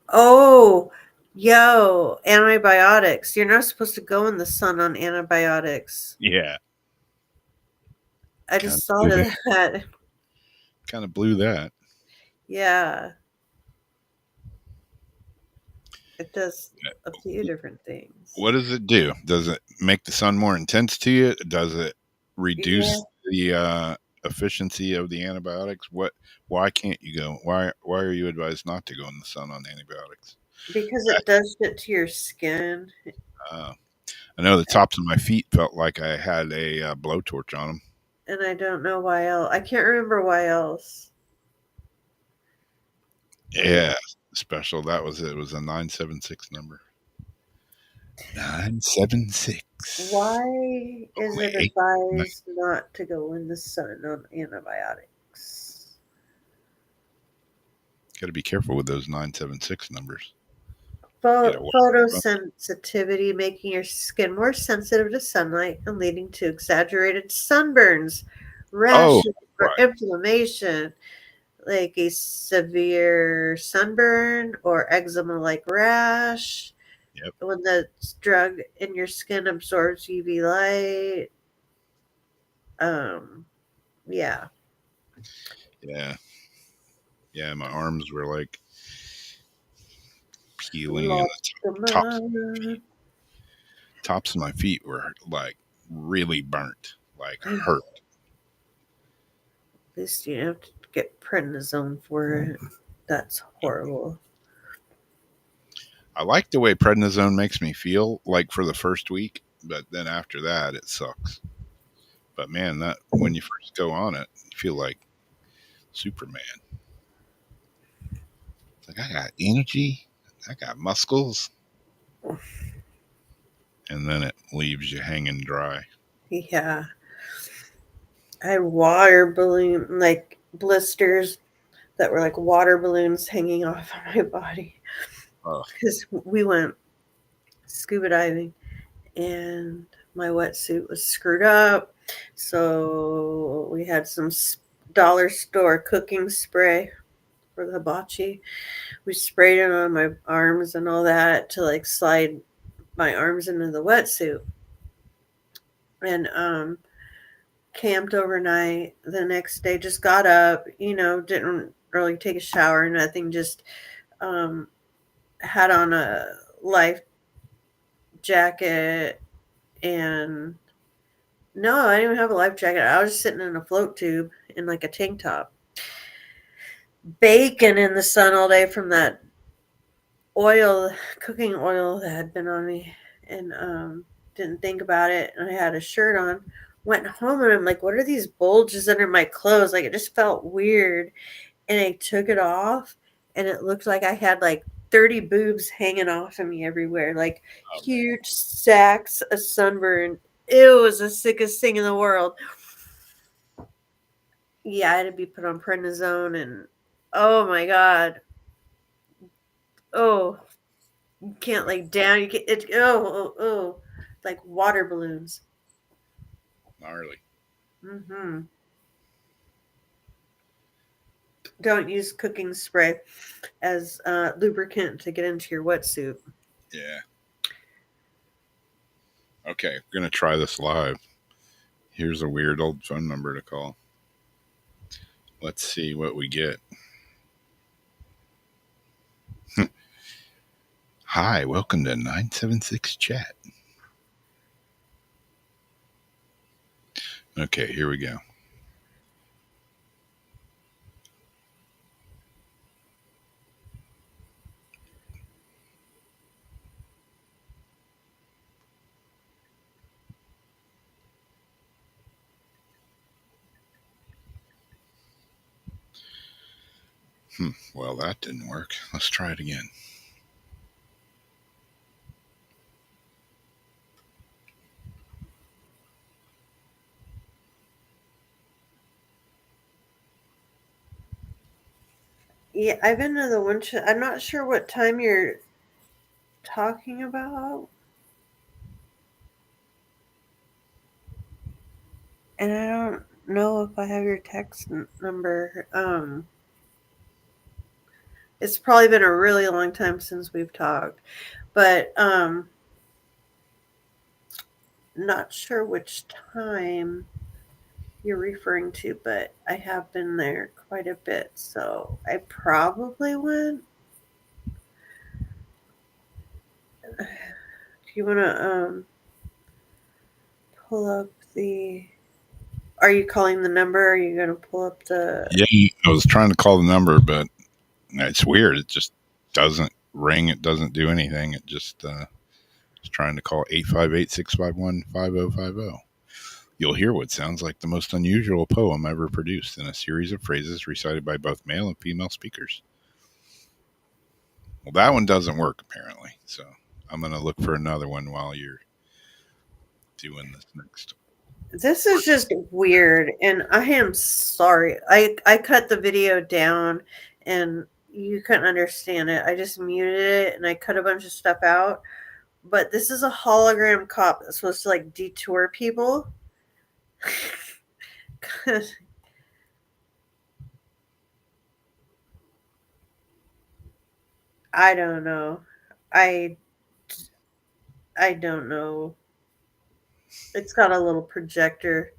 Oh, yo, antibiotics. You're not supposed to go in the sun on antibiotics. Yeah, I kind just of thought blew of that. that. Kind of blew that. Yeah, it does a few different things. What does it do? Does it make the sun more intense to you? Does it Yeah, reduce the efficiency of the antibiotics? What? Why can't you go? Why are you advised not to go in the sun on antibiotics? because it does shit to your skin, Uh, I know the tops of my feet felt like I had a blowtorch on them. and I don't know why else. I can't remember why else. But Yeah, yeah, special. That was it. It was a 976 number. 976. Why is Only it eight. advised not to go in the sun on antibiotics? Got to be careful with those 976 numbers. Get away from Photosensitivity, making your skin more sensitive to sunlight and leading to exaggerated sunburns, Oh, rashes, or right. inflammation, like a severe sunburn or eczema like rash. Yep. When the drug in your skin absorbs UV light. Um, yeah. Yeah. Yeah. My arms were like peeling, and Lots the of tops money. tops of my feet were like really burnt, like hurt. At least you don't have to get prednisone for it. That's horrible. I like the way prednisone makes me feel like for the first week, but then after that, it sucks. But man, that when you first go on it, you feel like Superman. It's like I got energy, I got muscles, and then it leaves you hanging dry. Yeah. I had water balloon, like blisters that were like water balloons hanging off of my body Oh, because we went scuba diving and my wetsuit was screwed up. So we had some dollar store cooking spray for the hibachi. We sprayed it on my arms and all that to like slide my arms into the wetsuit. And camped overnight. The next day, just got up, didn't really take a shower, nothing, just um, had on a life jacket. And no, I didn't even have a life jacket. I was just sitting in a float tube in like a tank top, baking in the sun all day from that oil, cooking oil that had been on me. And didn't think about it. And I had a shirt on. Went home and I'm like, what are these bulges under my clothes? Like, it just felt weird. And I took it off and it looked like I had like 30 boobs hanging off of me everywhere, like oh man, huge sacks of sunburn. It was the sickest thing in the world. Yeah, I had to be put on prednisone and oh my god. Oh, you can't lay down. You can't, oh. Like water balloons. gnarly. Mm-hmm. Don't use cooking spray as lubricant to get into your wetsuit. Yeah. Okay, we're gonna try this live. Here's a weird old phone number to call. Let's see what we get. Hi, welcome to 976 chat. Okay, here we go. Well, that didn't work. Let's try it again. Yeah, I've been to the winter. I'm not sure what time you're talking about. And I don't know if I have your text number. It's probably been a really long time since we've talked, but not sure which time you're referring to. But I have been there quite a bit, so I probably went. Do you want to pull up the? Are you calling the number? Are you going to pull up the? Yeah, I was trying to call the number, but it's weird. It just doesn't ring. It doesn't do anything. It just is trying to call 858-651-5050. You'll hear what sounds like the most unusual poem ever produced in a series of phrases recited by both male and female speakers. Well, that one doesn't work apparently. So I'm gonna look for another one while you're doing this next. This is just weird, and I am sorry. I cut the video down, and you couldn't understand it. I just muted it, and I cut a bunch of stuff out. But this is a hologram cop that's supposed to like detour people. I don't know. I I don't know. It's got a little projector.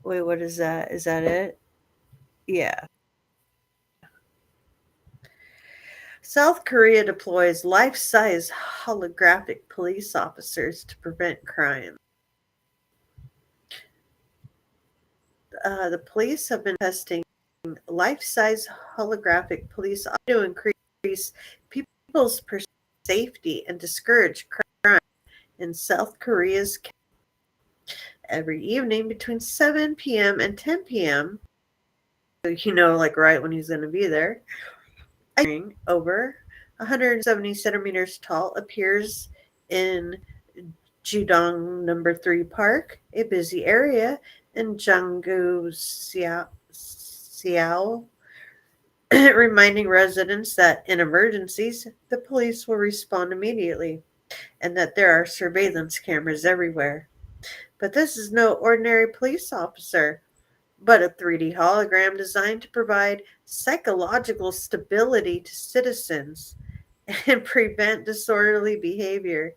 Wait, what is that? Is that it? Yeah. South Korea deploys life-size holographic police officers to prevent crime. The police have been testing life-size holographic police to increase people's safety and discourage crime in South Korea's every evening between 7 p.m. and 10 p.m. Like right when he's going to be there. Over 170 centimeters tall appears in Judong Number 3 Park, a busy area in Janggu Xiao, reminding residents that in emergencies, the police will respond immediately and that there are surveillance cameras everywhere. But this is no ordinary police officer, but a 3D hologram designed to provide psychological stability to citizens and prevent disorderly behavior.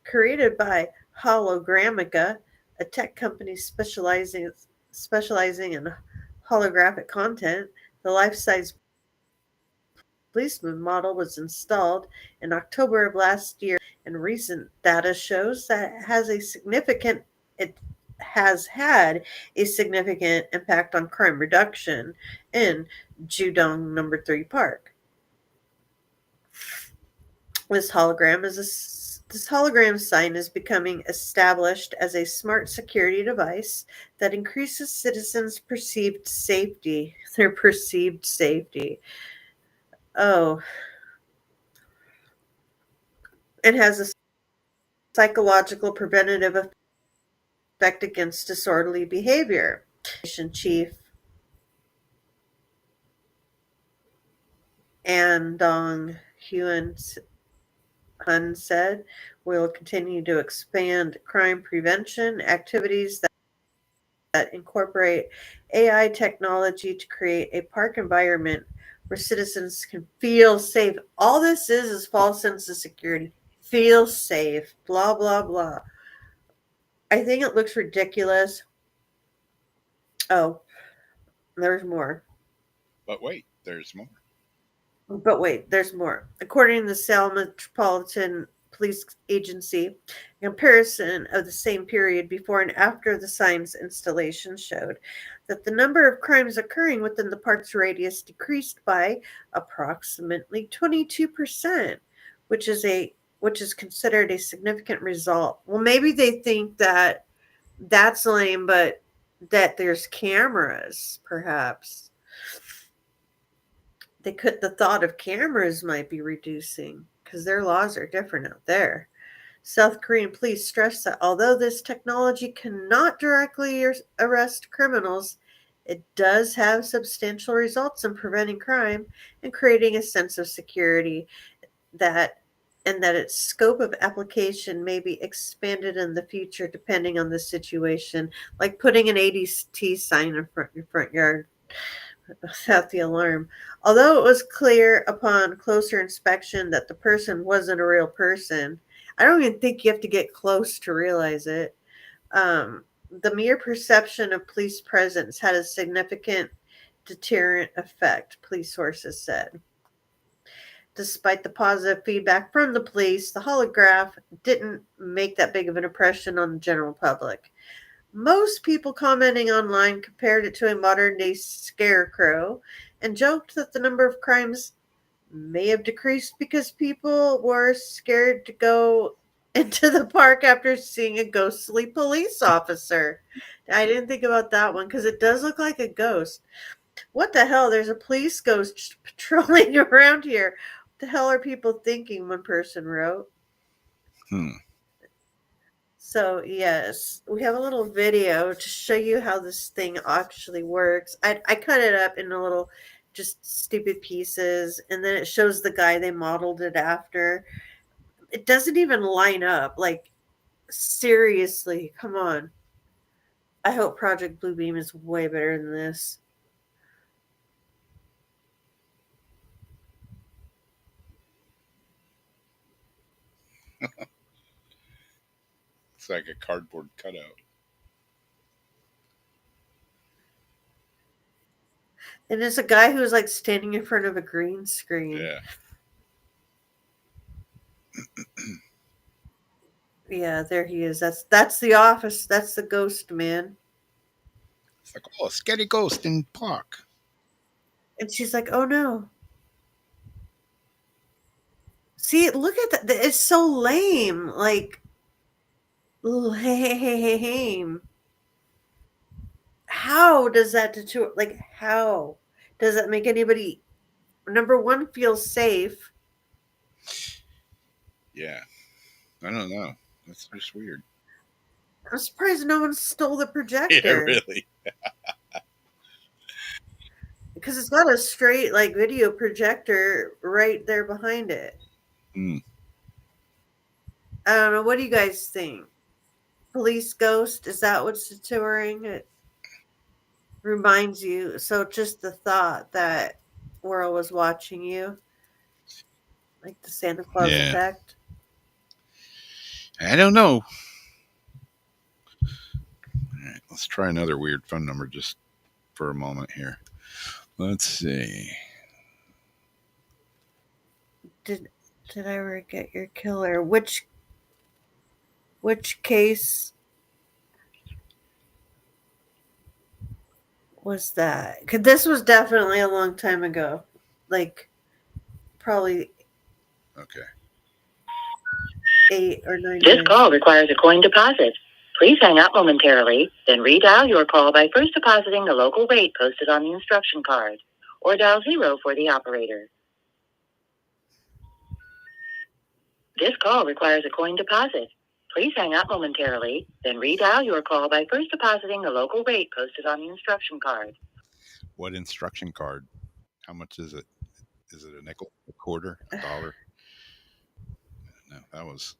Created by Hologrammica, a tech company specializing in holographic content, the life-size policeman model was installed in October of last year, and recent data shows that it has had a significant impact on crime reduction in Judong Number 3 Park. This hologram sign is becoming established as a smart security device that increases citizens' perceived safety. Their perceived safety. Oh, it has a psychological preventative effect against disorderly behavior. Chief Andong Hun said, "We'll continue to expand crime prevention activities that incorporate AI technology to create a park environment where citizens can feel safe." All this is false sense of security. Feel safe. Blah, blah, blah. I think it looks ridiculous. Oh, there's more. But wait, there's more. But wait, there's more. According to the Seoul Metropolitan Police Agency, a comparison of the same period before and after the sign's installation showed that the number of crimes occurring within the park's radius decreased by approximately 22%, which is considered a significant result. Well, maybe they think that that's lame, but that there's cameras, perhaps. The thought of cameras might be reducing because their laws are different out there. South Korean police stress that although this technology cannot directly arrest criminals, it does have substantial results in preventing crime and creating a sense of security that its scope of application may be expanded in the future depending on the situation, like putting an ADT sign in your front yard without the alarm. Although it was clear upon closer inspection that the person wasn't a real person, I don't even think you have to get close to realize it. The mere perception of police presence had a significant deterrent effect, police sources said. Despite the positive feedback from the police, the holograph didn't make that big of an impression on the general public. Most people commenting online compared it to a modern day scarecrow and joked that the number of crimes may have decreased because people were scared to go into the park after seeing a ghostly police officer. I didn't think about that one because it does look like a ghost. What the hell? There's a police ghost patrolling around here. What the hell are people thinking? One person wrote. Hmm. So, yes, we have a little video to show you how this thing actually works. I cut it up into little, just stupid pieces, and then it shows the guy they modeled it after. It doesn't even line up. Like, seriously, come on. I hope Project Bluebeam is way better than this. It's like a cardboard cutout. And it's a guy who's like standing in front of a green screen. Yeah. Yeah, there he is. That's the office. That's the ghost man. It's like, oh, a scary ghost in park. And she's like, "Oh no." See, look at that. It's so lame. Like lame. How does that deter? Like, how does that make anybody? Number one, feel safe. Yeah. I don't know. That's just weird. I'm surprised no one stole the Yeah, projector really. because it's got a straight like video projector right there behind it. Hmm. I don't know. What do you guys think? Police ghost? Is that what's deterring? It reminds you. So just the thought that world was watching you, like the Santa Claus Yeah. effect. I don't know. All right, let's try another weird phone number just for a moment here. Let's see. Did did I ever get your killer? Which case was that? 'Cause this was definitely a long time ago. Like probably Okay. 8 or 9 This years. call requires a coin deposit. Please hang up momentarily, then redial your call by first depositing the local rate posted on the instruction card, or dial 0 for the operator. This call requires a coin deposit. Please hang up momentarily, then redial your call by first depositing the local rate posted on the instruction card. What instruction card? How much is it? Is it a nickel, a quarter, a dollar? No, that was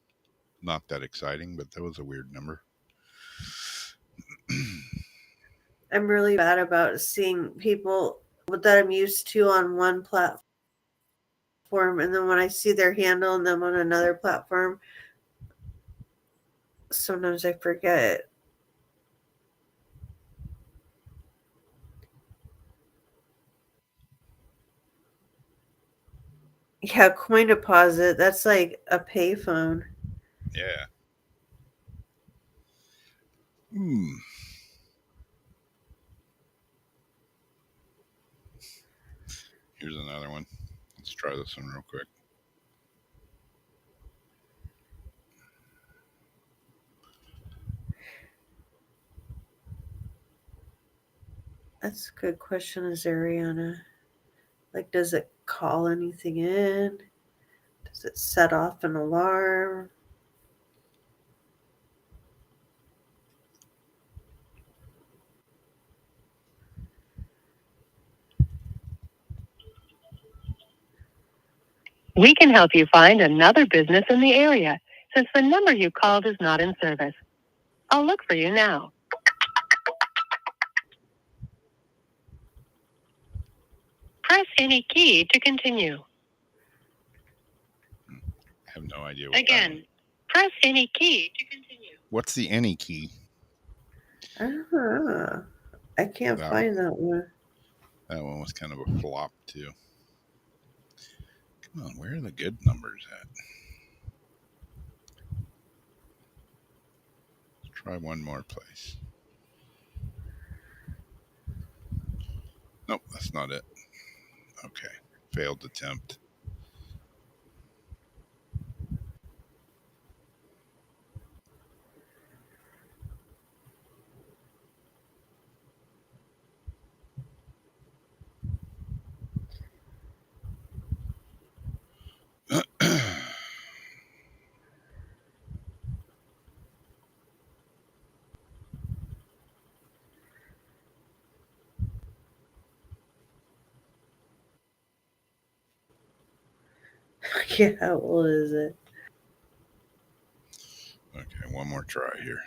not that exciting, but that was a weird number. I'm really bad about seeing people that I'm used to on one platform, and then when I see their handle and them on another platform, sometimes I forget. Yeah, coin deposit. That's like a payphone. Yeah. Hmm. Here's another one. Let's try this one real quick. That's a good question, Ariana. Like, does it call anything in? Does it set off an alarm? We can help you find another business in the area, since the number you called is not in service. I'll look for you now. Press any key to continue. I have no idea what Again, press any key to continue. What's the any key? I can't That find that one. That one was kind of a flop too. Come on, where are the good numbers at? Let's try one more place. Nope, that's not it. Okay, failed attempt. Yeah, how old is it? Okay, one more try here.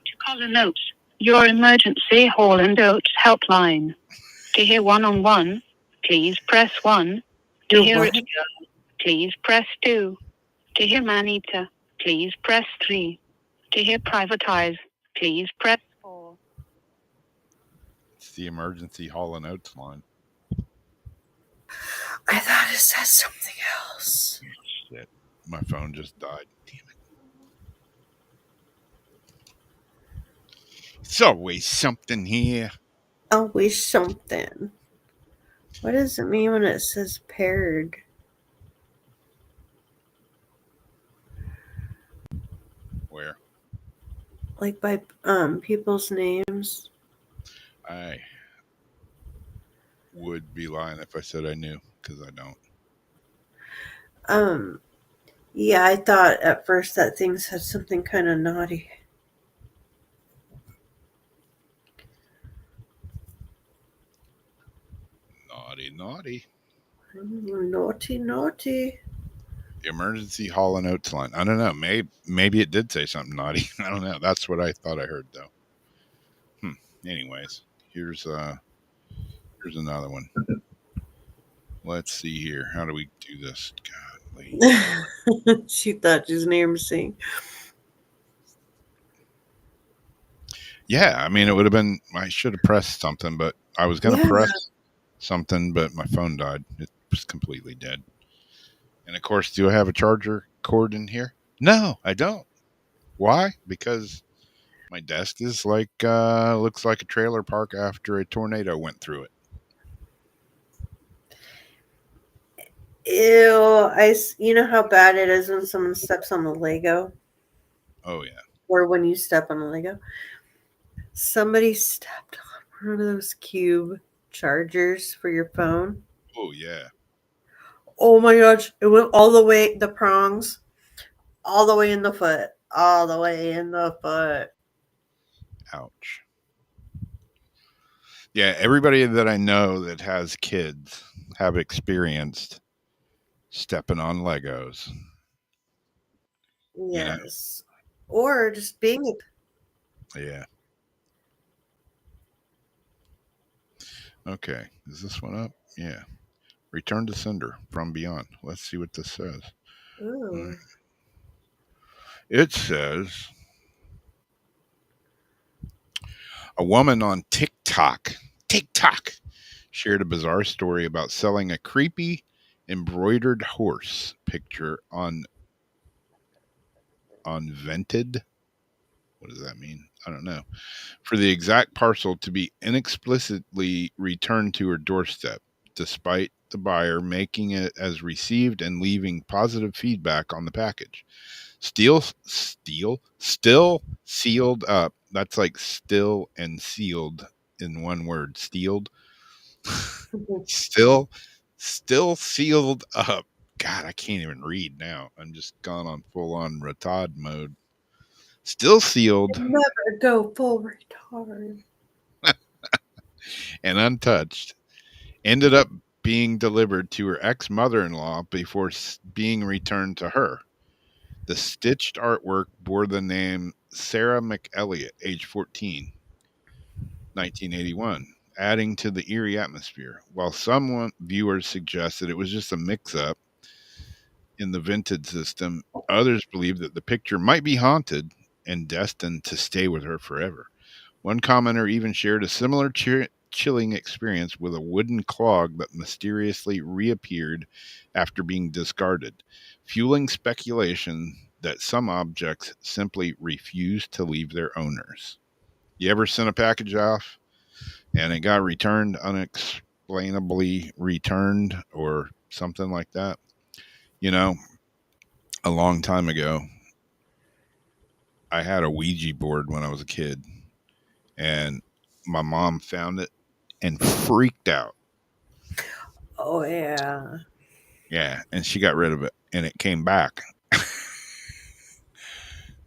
To call and Oates, your emergency Hall and Oates helpline. To hear one-on-one, please press 1. To Your hear what? it, please press 2. To hear Manita, please press 3. To hear privatize, please press 4. It's the emergency Hall and Oates line. I thought it said something else. Shit. My phone just died. Damn it. It's always something here. Always something. What does it mean when it says paired? Where? Like by people's names? I would be lying if I said I knew, because I don't. Um, yeah, I thought at first that thing said something kind of naughty. Naughty, naughty. Naughty, naughty. The emergency Hall and Oates line. I don't know. Maybe it did say something naughty. I don't know. That's what I thought I heard, though. Anyways, here's another one. Let's see here. How do we do this? Golly. She thought his name was saying. Yeah, I mean, it would have been. I should have pressed something, but I was gonna Yeah. press something, but my phone died. It was completely dead. And of course, do I have a charger cord in here? No, I don't. Why? Because my desk is like looks like a trailer park after a tornado went through it. Ew, you know how bad it is when someone steps on the Lego? Oh yeah. Or when you step on a Lego? Somebody stepped on one of those cube chargers for your phone. Oh yeah. Oh my gosh, it went all the way, the prongs, all the way in the foot. All the way in the foot. Ouch. Yeah, everybody that I know that has kids have experienced stepping on Legos. You know? Yes. Or just being Yeah. Okay. Is this one up? Yeah. Return to sender from beyond. Let's see what this says. All right. ooh. It says a woman on TikTok shared a bizarre story about selling a creepy embroidered horse picture on Vented. What does that mean? I don't know. For the exact parcel to be inexplicitly returned to her doorstep, despite the buyer making it as received and leaving positive feedback on the package. Still sealed up. That's like still and sealed in one word. Sealed. still, still sealed up. God, I can't even read now. I'm just gone on full on retard mode. Still sealed Never go full retard. and untouched. Ended up being delivered to her ex mother in law before being returned to her. The stitched artwork bore the name Sarah McElliott, age 14, 1981, adding to the eerie atmosphere. While some viewers suggested it was just a mix up in the Vinted system, others believe that the picture might be haunted and destined to stay with her forever. One commenter even shared a similar chilling experience with a wooden clog that mysteriously reappeared after being discarded, fueling speculation that some objects simply refuse to leave their owners. You ever sent a package off and it got returned, unexplainably returned, or something like that? You know, a long time ago, I had a Ouija board when I was a kid, and my mom found it and freaked out. Oh yeah. Yeah, and she got rid of it, and it came back.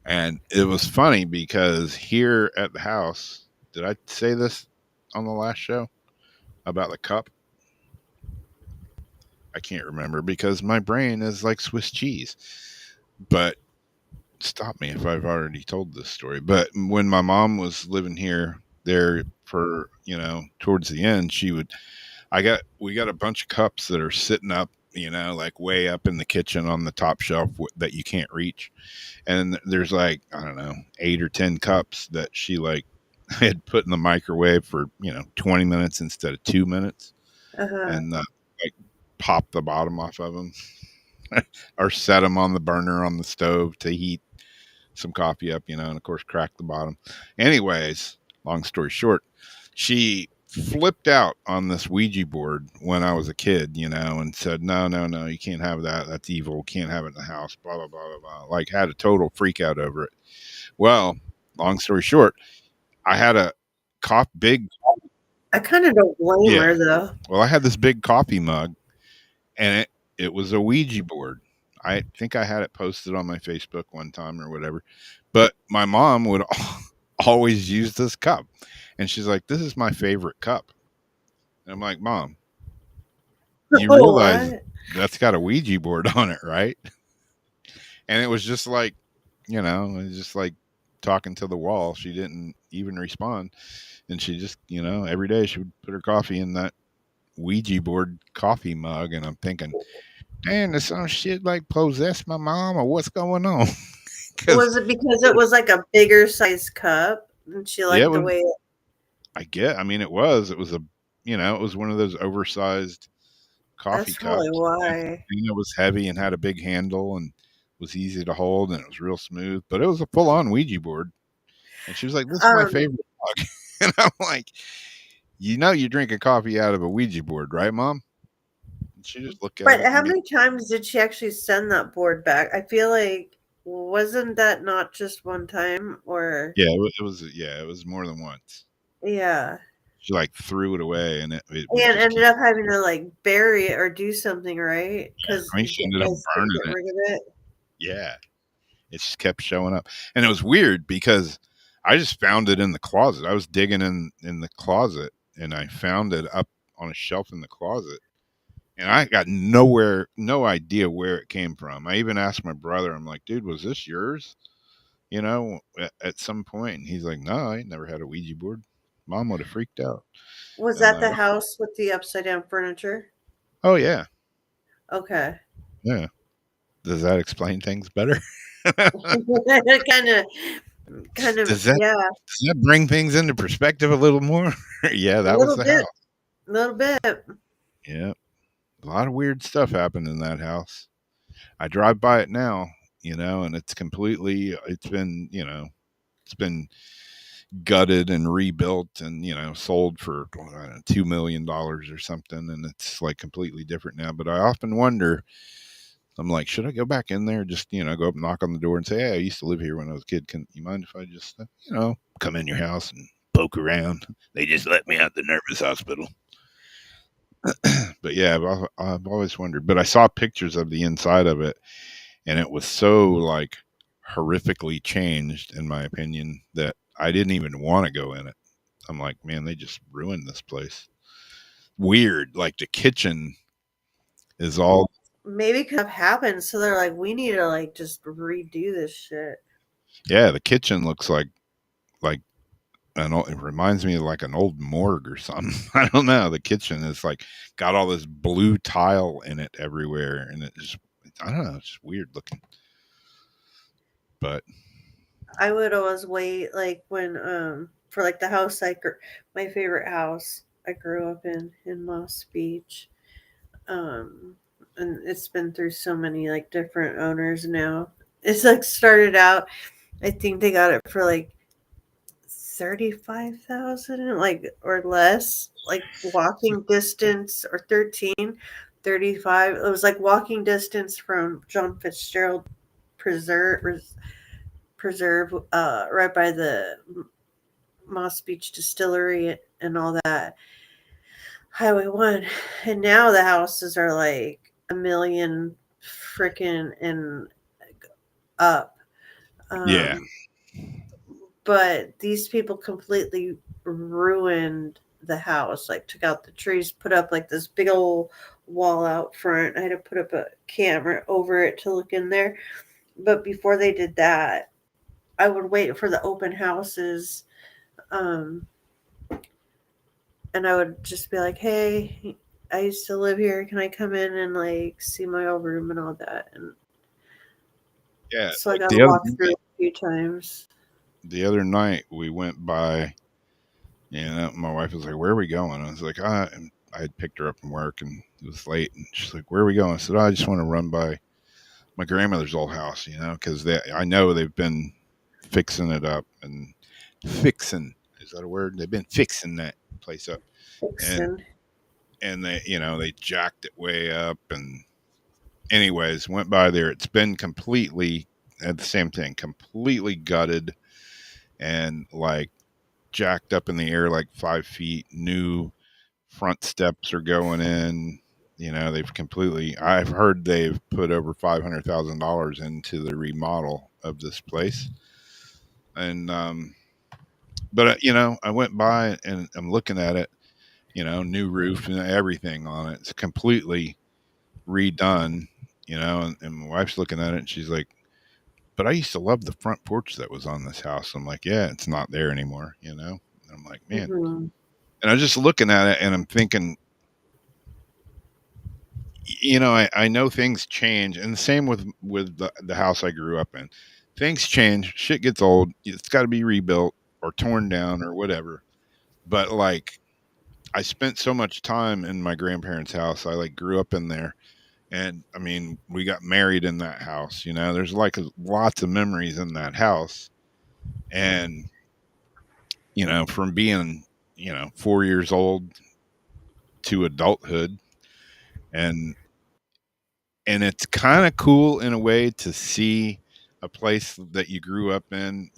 And it was funny because here at the house, did I say this on the last show about the cup? I can't remember because my brain is like Swiss cheese. But stop me if I've already told this story. But when my mom was living here, there for towards the end, we got a bunch of cups that are sitting up, like way up in the kitchen on the top shelf that you can't reach. And there's like, I don't know, 8 or 10 cups that she like had put in the microwave for 20 minutes instead of 2 minutes, Uh-huh. and like pop the bottom off of them or set them on the burner on the stove to heat some coffee up, and of course crack the bottom. Anyways, long story short, she flipped out on this Ouija board when I was a kid, and said, no, no, no, you can't have that. That's evil. Can't have it in the house. Blah, blah, blah, blah, blah. Like had a total freak out over it. Well, long story short, I had a big, I kind of don't blame yeah. her though. Well, I had this big coffee mug, and it was a Ouija board. I think I had it posted on my Facebook one time or whatever. But my mom would always use this cup. And she's like, "This is my favorite cup." And I'm like, "Mom, you realize What? that's got a Ouija board on it, right?" And it was just like, it was just like talking to the wall. She didn't even respond. And she just, every day she would put her coffee in that Ouija board coffee mug. And I'm thinking, man, there's some shit like possessed my mom or what's going on? Because Was it because it was like a bigger size cup and she yeah, liked the way it, I mean, it was it was one of those oversized coffee that's probably cups. why. And it was heavy and had a big handle and was easy to hold and it was real smooth, but it was a full on Ouija board. And she was like, "This is my Um, favorite mug." And I'm like, you're drinking coffee out of a Ouija board, right, Mom? And she just looked at but it how and many times did she actually send that board back? I feel like wasn't that not just one time or yeah, it was more than once. yeah. She like threw it away and it would And just ended keep. up having to like bury it or do something, right? I Because mean, you she get ended up guys couldn't burning get it. rid of it. Yeah. It just kept showing up. And it was weird because I just found it in the closet. I was digging in the closet and I found it up on a shelf in the closet. And I got no idea where it came from. I even asked my brother, I'm like, dude, was this yours? At some point. And he's like, no, I ain't never had a Ouija board. Mom would have freaked out. Was And that the house with the upside down furniture? oh, yeah. Okay. Yeah. Does that explain things better? kind of, does that yeah, does that bring things into perspective a little more? Yeah, a that was little the bit, house. a little bit. Yeah. A lot of weird stuff happened in that house. I drive by it now, and it's been gutted and rebuilt and, sold for I don't know, $2 million or something. And it's like completely different now. But I often wonder, I'm like, should I go back in there? Just, go up and knock on the door and say, hey, I used to live here when I was a kid. Can you mind if I just, come in your house and poke around? They just let me out the nervous hospital. But yeah, I've always wondered. But I saw pictures of the inside of it, and it was so like horrifically changed, in my opinion, that I didn't even want to go in it. I'm like, man, they just ruined this place. Weird, like the kitchen is all. Maybe could have happened. So they're like, we need to like just redo this shit. Yeah, the kitchen looks like it reminds me of like an old morgue or something. I don't know. The kitchen is like got all this blue tile in it everywhere, and I don't know, it's just weird looking. But I would always wait like when for like the house my favorite house I grew up in Moss Beach. Um and it's been through so many like different owners now. It's like started out I think they got it for like 35,000 like or less like walking distance or 35. It was like walking distance from John Fitzgerald preserve preserve right by the Moss Beach Distillery and all that. Highway 1. And now the houses are like a million freaking and up. Yeah. Um, but these people completely ruined the house. Like, took out the trees, put up like this big old wall out front. I had to put up a camera over it to look in there. But before they did that, I would wait for the open houses. Um, and I would just be like, "Hey, I used to live here. Can I come in and like see my old room and all that?" And Yeah. so I Like got to the other walk through a few times. night we went by. My wife was like, "Where are we going?" I was like, and I had picked her up from work and it was late, and she's like, "Where are we going?" I said, "I just want to run by my grandmother's old house, because I know they've been fixing it up and fixing is that a word? They've been fixing that place up, and Fixing. they jacked it way up, and anyways, went by there. It's been completely the same thing, completely gutted and like jacked up in the air like 5 feet. New front steps are going in. They've completely. I've heard they've put over $500,000 into the remodel of this place, and but I went by and I'm looking at it. New roof and everything on it. It's completely redone. And my wife's looking at it and she's like, "But I used to love the front porch that was on this house." I'm like, "Yeah, it's not there anymore." And I'm like, "Man," Mm-hmm. and I'm just looking at it and I'm thinking, I know things change, and the same with the house I grew up in. Things change, shit gets old, it's got to be rebuilt or torn down or whatever. But like, I spent so much time in my grandparents' house. I like grew up in there, and I mean, we got married in that house. There's like lots of memories in that house, and from being 4 years old to adulthood, and it's kind of cool in a way to see a place that you grew up in,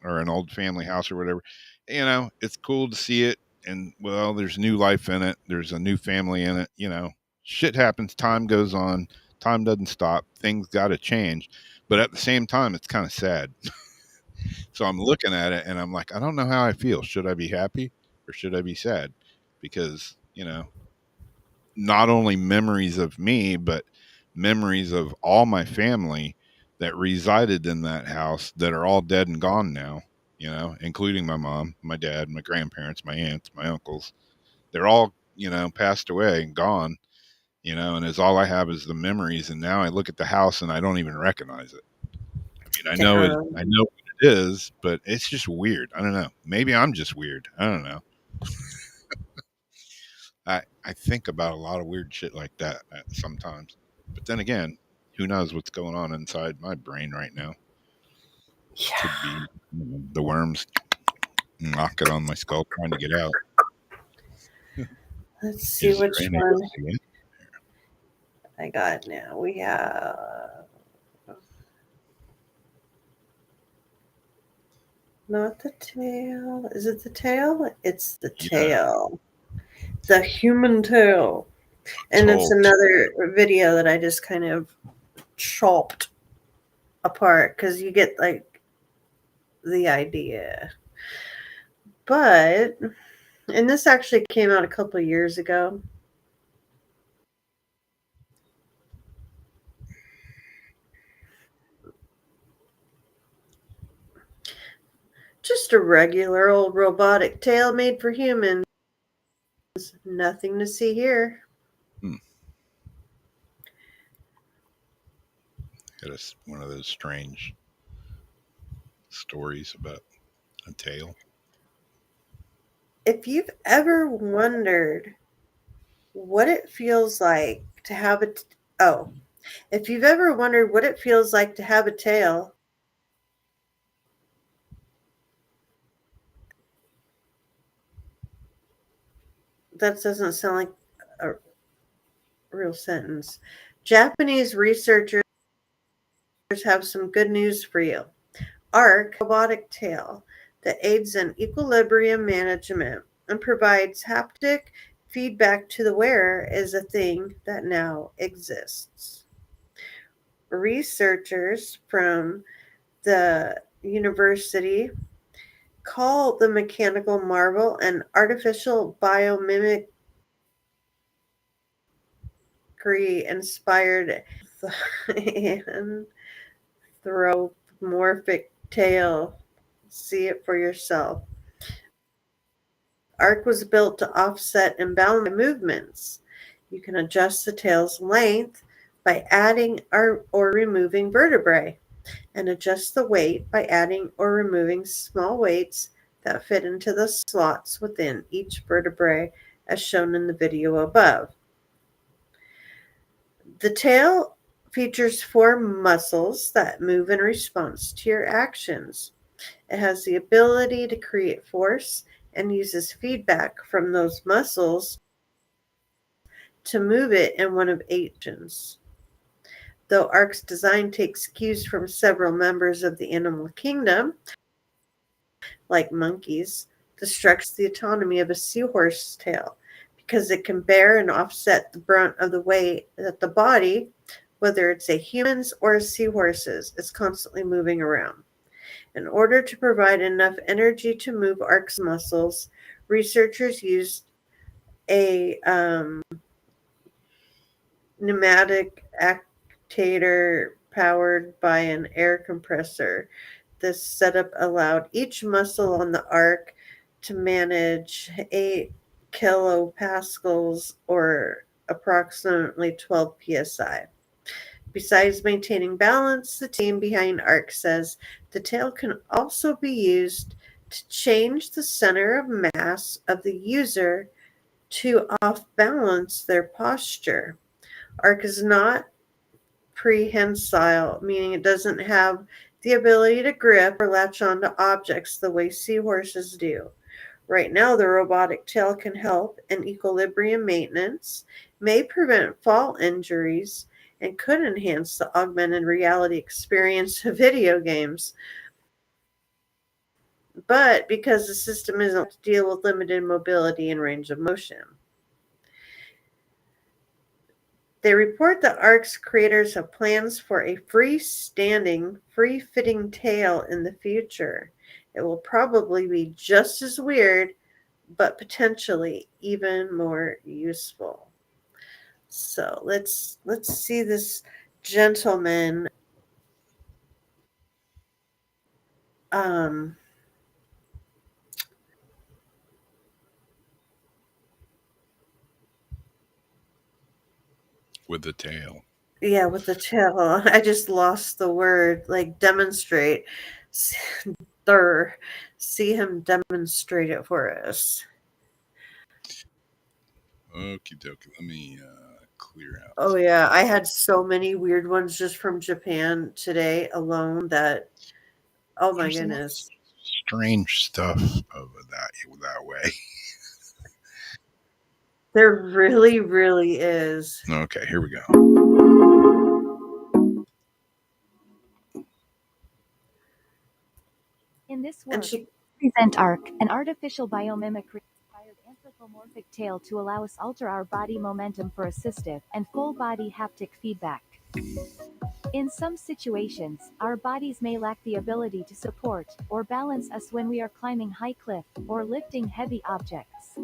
or an old family house or whatever. It's cool to see it, and well, there's new life in it. There's a new family in it. Shit happens. Time goes on. Time doesn't stop. Things got to change, but at the same time, it's kind of sad. So I'm looking at it, and I'm like, I don't know how I feel. Should I be happy or should I be sad? Because not only memories of me, but memories of all my family that resided in that house that are all dead and gone now, including my mom, my dad, my grandparents, my aunts, my uncles. They're all, passed away and gone, and as all I have is the memories. And now I look at the house and I don't even recognize it. I mean, I Damn. know what it is, but it's just weird. I don't know. Maybe I'm just weird. I don't know. I think about a lot of weird shit like that sometimes. But then again, who knows what's going on inside my brain right now? Could Yeah. be the worms knocking on my skull trying to get out. Let's see Is which there one anything? I got now. We have not the tail. Is it the tail? It's the Yeah, tail. The human tail. And it's told. another video that I just kind of chopped apart because you get like the idea. But, and this actually came out a couple of years ago. Just a regular old robotic tail made for humans. Nothing to see here. Hmm. Got one of those strange stories about a tail. If you've ever wondered what it feels like to have a oh, if you've ever wondered what it feels like to have a tail, that doesn't sound like a real sentence. Japanese researchers have some good news for you. ARC robotic tail. that aids in equilibrium management and provides haptic feedback to the wearer is a thing that now exists. Researchers from the university call the mechanical marvel an artificial biomimicry inspired anthropomorphic tail. See it for yourself. Arc was built to offset imbalance movements. You can adjust the tail's length by adding or removing vertebrae, and adjust the weight by adding or removing small weights that fit into the slots within each vertebrae, as shown in the video above. The tail features four muscles that move in response to your actions. It has the ability to create force and uses feedback from those muscles to move it in one of eight actions. Though Arc's design takes cues from several members of the animal kingdom, like monkeys, the structure the autonomy of a seahorse tail because it can bear and offset the brunt of the weight that the body, whether it's a human's or a seahorse's, is constantly moving around. In order to provide enough energy to move Arc's muscles, researchers used a pneumatic actuator powered by an air compressor. This setup allowed each muscle on the arc to manage 8 kilopascals or approximately 12 psi. Besides maintaining balance, the team behind Arc says the tail can also be used to change the center of mass of the user to off-balance their posture. Arc is not prehensile, meaning it doesn't have the ability to grip or latch onto objects the way seahorses do. Right now, the robotic tail can help in equilibrium maintenance, may prevent fall injuries, and could enhance the augmented reality experience of video games. But because the system isn't to deal with limited mobility and range of motion. They report that Arc's creators have plans for a freestanding, free-fitting tail in the future. It will probably be just as weird, but potentially even more useful. So let's see this gentleman With the tail. yeah, with the tail. I just lost the word. Like demonstrate. See him demonstrate it for us. Okie dokie. Let me clear out. Oh yeah, I had so many weird ones just from Japan today alone that oh my There's goodness. Strange stuff over that way. There really, really is. Okay, here we go. In this And work, she present ARC, an artificial biomimicry inspired anthropomorphic tail to allow us alter our body momentum for assistive and full body haptic feedback. In some situations, our bodies may lack the ability to support or balance us when we are climbing high cliff or lifting heavy objects.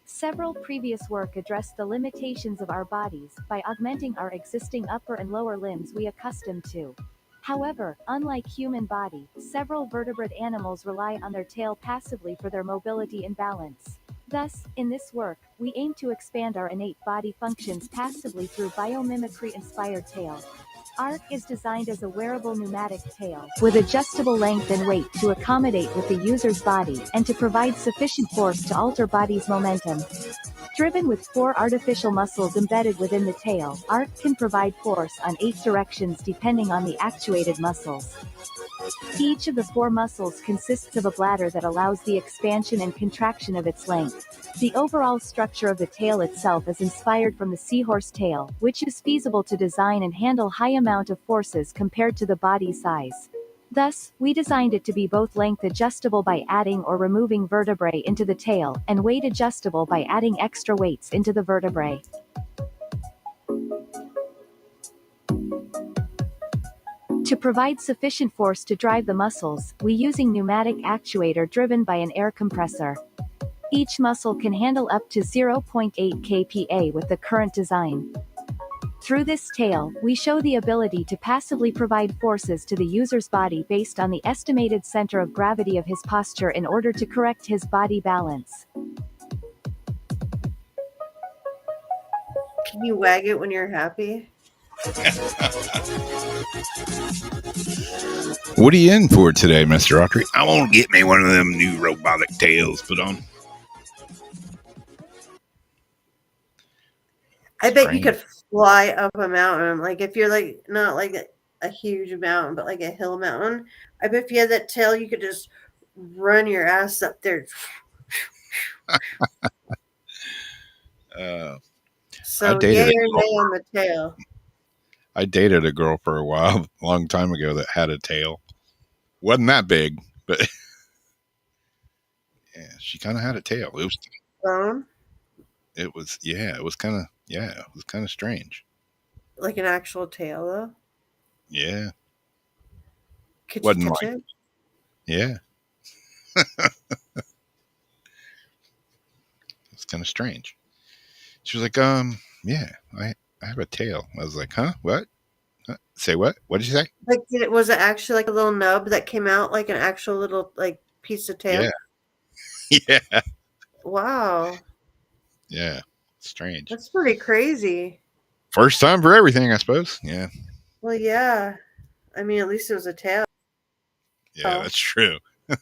Several previous work addressed the limitations of our bodies by augmenting our existing upper and lower limbs we accustomed to. However, unlike human body, several vertebrate animals rely on their tail passively for their mobility and balance. Thus, in this work, we aim to expand our innate body functions passively through biomimicry-inspired tail. ARC is designed as a wearable pneumatic tail, with adjustable length and weight to accommodate with the user's body and to provide sufficient force to alter body's momentum. Driven with 4 artificial muscles embedded within the tail, ARC can provide force on 8 directions depending on the actuated muscles. Each of the 4 muscles consists of a bladder that allows the expansion and contraction of its length. The overall structure of the tail itself is inspired from the seahorse tail, which is feasible to design and handle high amount of forces compared to the body size. Thus, we designed it to be both length adjustable by adding or removing vertebrae into the tail, and weight adjustable by adding extra weights into the vertebrae. To provide sufficient force to drive the muscles, we using pneumatic actuator driven by an air compressor. Each muscle can handle up to 0.8 kPa with the current design. Through this tail, we show the ability to passively provide forces to the user's body based on the estimated center of gravity of his posture in order to correct his body balance. Can you wag it when you're happy? What are you in for today, Mr. Autry? I want to get me one of them new robotic tails put on. I bet you could fly up a mountain. Like if you're like not like a huge mountain, but like a hill mountain. I bet if you had that tail, you could just run your ass up there. So yay or nay on the tail. I dated a girl for a while, a long time ago, that had a tail. Wasn't that big, but yeah, she kind of had a tail. It was Bone? It was kind of strange. Like an actual tail, though. Yeah. Could Wasn't you touch like, it? Yeah. It's kind of strange. She was like, yeah, I have a tail. I was like, huh? What? Huh? Say what? What did you say? Like, was it actually like a little nub that came out like an actual little like piece of tail? Yeah. Yeah. Wow. Yeah. Strange. That's pretty crazy. First time for everything, I suppose. Yeah. Well, yeah. I mean, at least it was a tail. Yeah, that's true. Is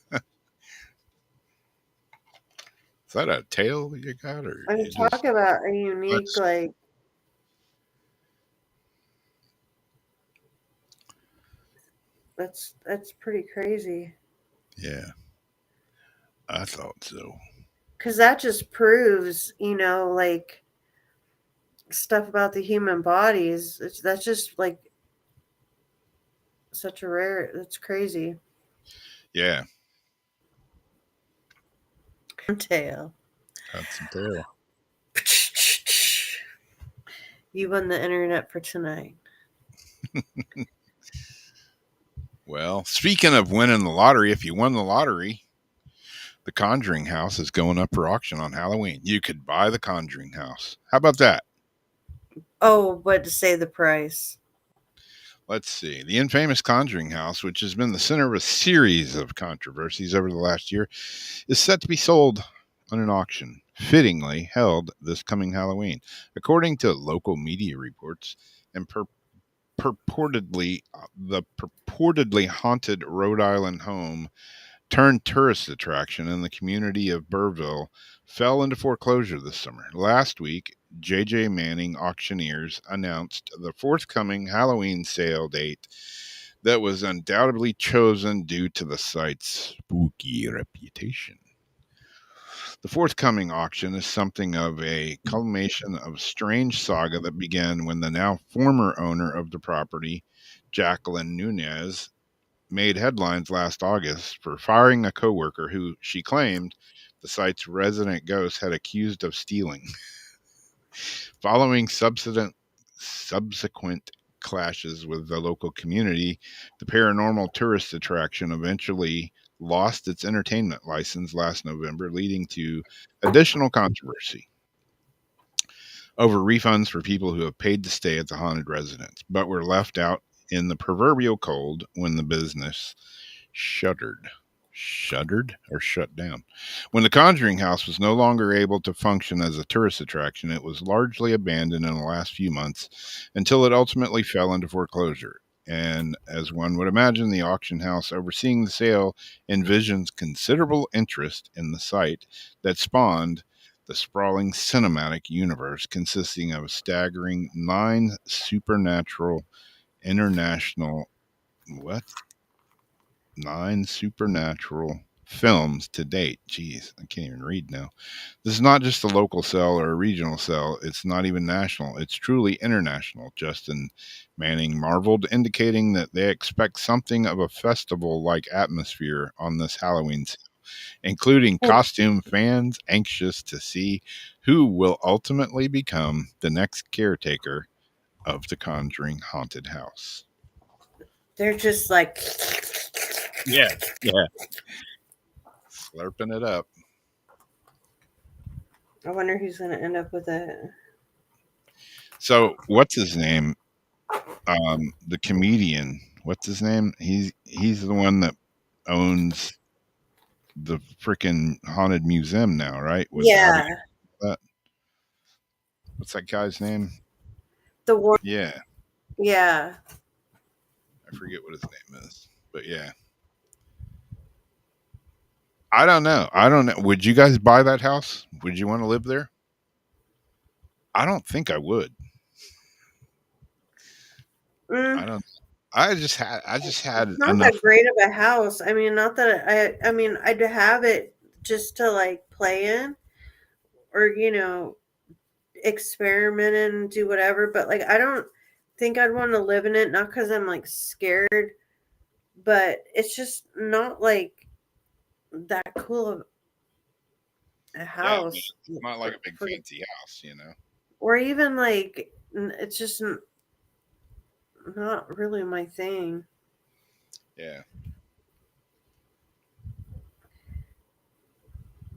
that a tail you got, or I mean, talk about a unique like. That's pretty crazy. Yeah, I thought so. Because that just proves, like stuff about the human bodies. That's just like such a rare. That's crazy. Yeah. Tail. That's some tail. You won the internet for tonight. Well, speaking of winning the lottery, if you won the lottery, the Conjuring House is going up for auction on Halloween. You could buy the Conjuring House. How about that? Oh, but to say the price. Let's see. The infamous Conjuring House, which has been the center of a series of controversies over the last year, is set to be sold on an auction, fittingly held this coming Halloween. According to local media reports and purportedly the purportedly haunted Rhode Island home turned tourist attraction in the community of Burville fell into foreclosure this summer. Last week, J.J. Manning Auctioneers announced the forthcoming Halloween sale date that was undoubtedly chosen due to the site's spooky reputation. The forthcoming auction is something of a culmination of strange saga that began when the now former owner of the property, Jacqueline Nunez, made headlines last August for firing a coworker who she claimed the site's resident ghost had accused of stealing. Following subsequent clashes with the local community, the paranormal tourist attraction eventually lost its entertainment license last November, leading to additional controversy over refunds for people who have paid to stay at the haunted residence, but were left out in the proverbial cold when the business shuttered or shut down. When the Conjuring House was no longer able to function as a tourist attraction, it was largely abandoned in the last few months until it ultimately fell into foreclosure. And as one would imagine, the auction house overseeing the sale envisions considerable interest in the site that spawned the sprawling cinematic universe consisting of a staggering 9 supernatural international 9 supernatural films to date. Jeez, I can't even read now. This is not just a local sell or a regional sell. It's not even national. It's truly international. Justin Manning marveled, indicating that they expect something of a festival like atmosphere on this Halloween sale, including costume fans anxious to see who will ultimately become the next caretaker of the Conjuring haunted house. They're just like, Yeah, yeah. Slurping it up. I wonder who's going to end up with it. So, what's his name? The comedian. What's his name? He's the one that owns the freaking haunted museum now, right? With Abby. Yeah, What's that guy's name? the one. Yeah, Yeah. I forget what his name is, but yeah. I don't know. I don't know. Would you guys buy that house? Would you want to live there? I don't think I would. I Mm, don't. I just had it's not enough. that great of a house. I mean, not that I mean, I'd have it just to like play in or, experiment and do whatever. But like, I don't think I'd want to live in it. Not because I'm like scared, but it's just not like that cool of a Yeah, I mean, house. it's not like a big fancy house. Or even like, it's just not really my thing. Yeah.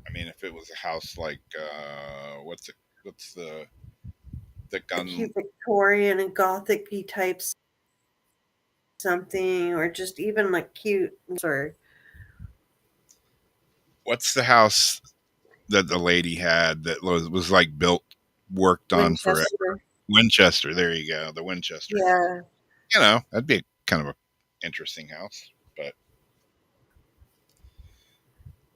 I mean, if it was a house like what's the A gun? cute Victorian and gothic type something, or just even like cute or What's the house that the lady had that was like built, worked on forever? Winchester. Winchester. There you go. The Winchester house. Yeah, That'd be kind of a interesting house, but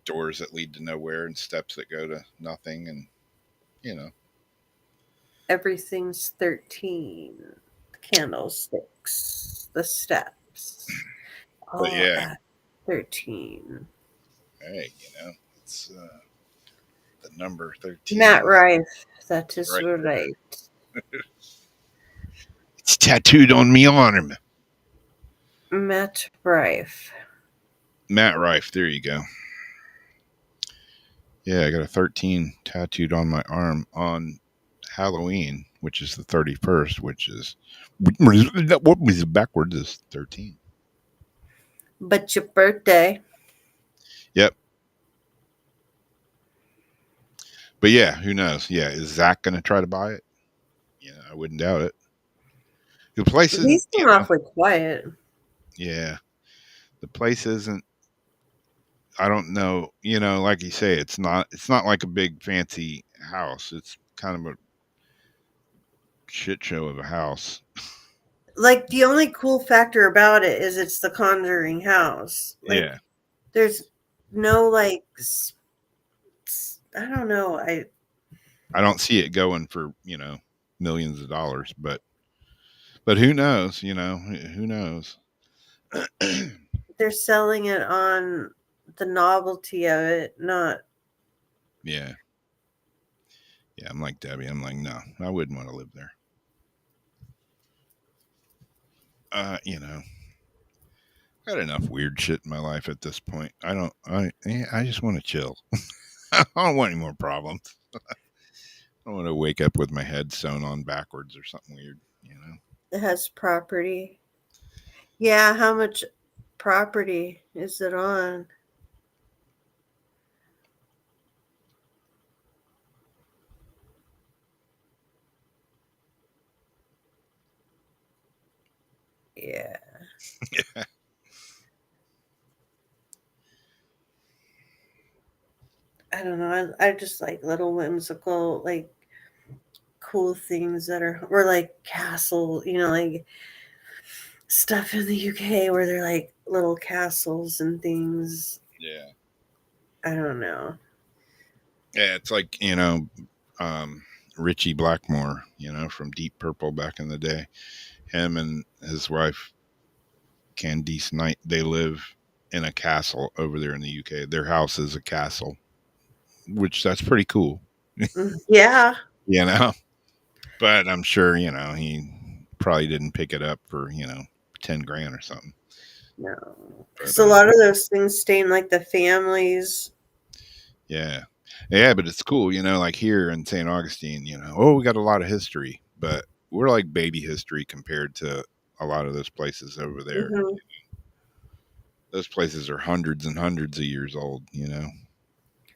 doors that lead to nowhere and steps that go to nothing, and you know. everything's 13. The candlesticks, the steps, But all yeah, at 13. hey, it's the number 13. Matt Rife, that is Right there. right. It's tattooed on me arm. Matt Rife. Matt Rife. There you go. Yeah, I got a 13 tattooed on my arm on Halloween, which is the 31st, which is what was backwards is 13. But your birthday. Yep. But yeah, who knows? Yeah, is Zach going to try to buy it? Yeah, I wouldn't doubt it. The place isn't, He's been awfully quiet. yeah, the place isn't. I don't know. Like you say, it's not like a big fancy house. It's kind of a shit show of a house. Like, the only cool factor about it is it's the Conjuring house. Like, Yeah, there's no, like, I don't know. I don't see it going for millions of dollars, but who knows? Who knows? They're selling it on the novelty of it, not. Yeah, yeah. I'm like Debbie. I'm like, no, I wouldn't want to live there. Got enough weird shit in my life at this point. I don't. I just want to chill. I don't want any more problems. I don't want to wake up with my head sewn on backwards or something weird. It has property. Yeah, how much property is it on? Yeah. Yeah. I don't know. I just like little whimsical, like cool things that are, or like castle, like stuff in the UK where they're like little castles and things. Yeah. I don't know. Yeah. It's like Richie Blackmore. From Deep Purple back in the day. Him and his wife Candice Knight. They live in a castle over there in the UK. Their house is a castle, which that's pretty cool, Yeah. you know. But I'm sure he probably didn't pick it up for 10 grand or something. No. But Because a lot of those things stay in like the families. yeah, yeah, but it's cool, like here in St. Augustine, oh, we got a lot of history, but we're like baby history compared to a lot of those places over there. Hmm. Those places are hundreds and hundreds of years old.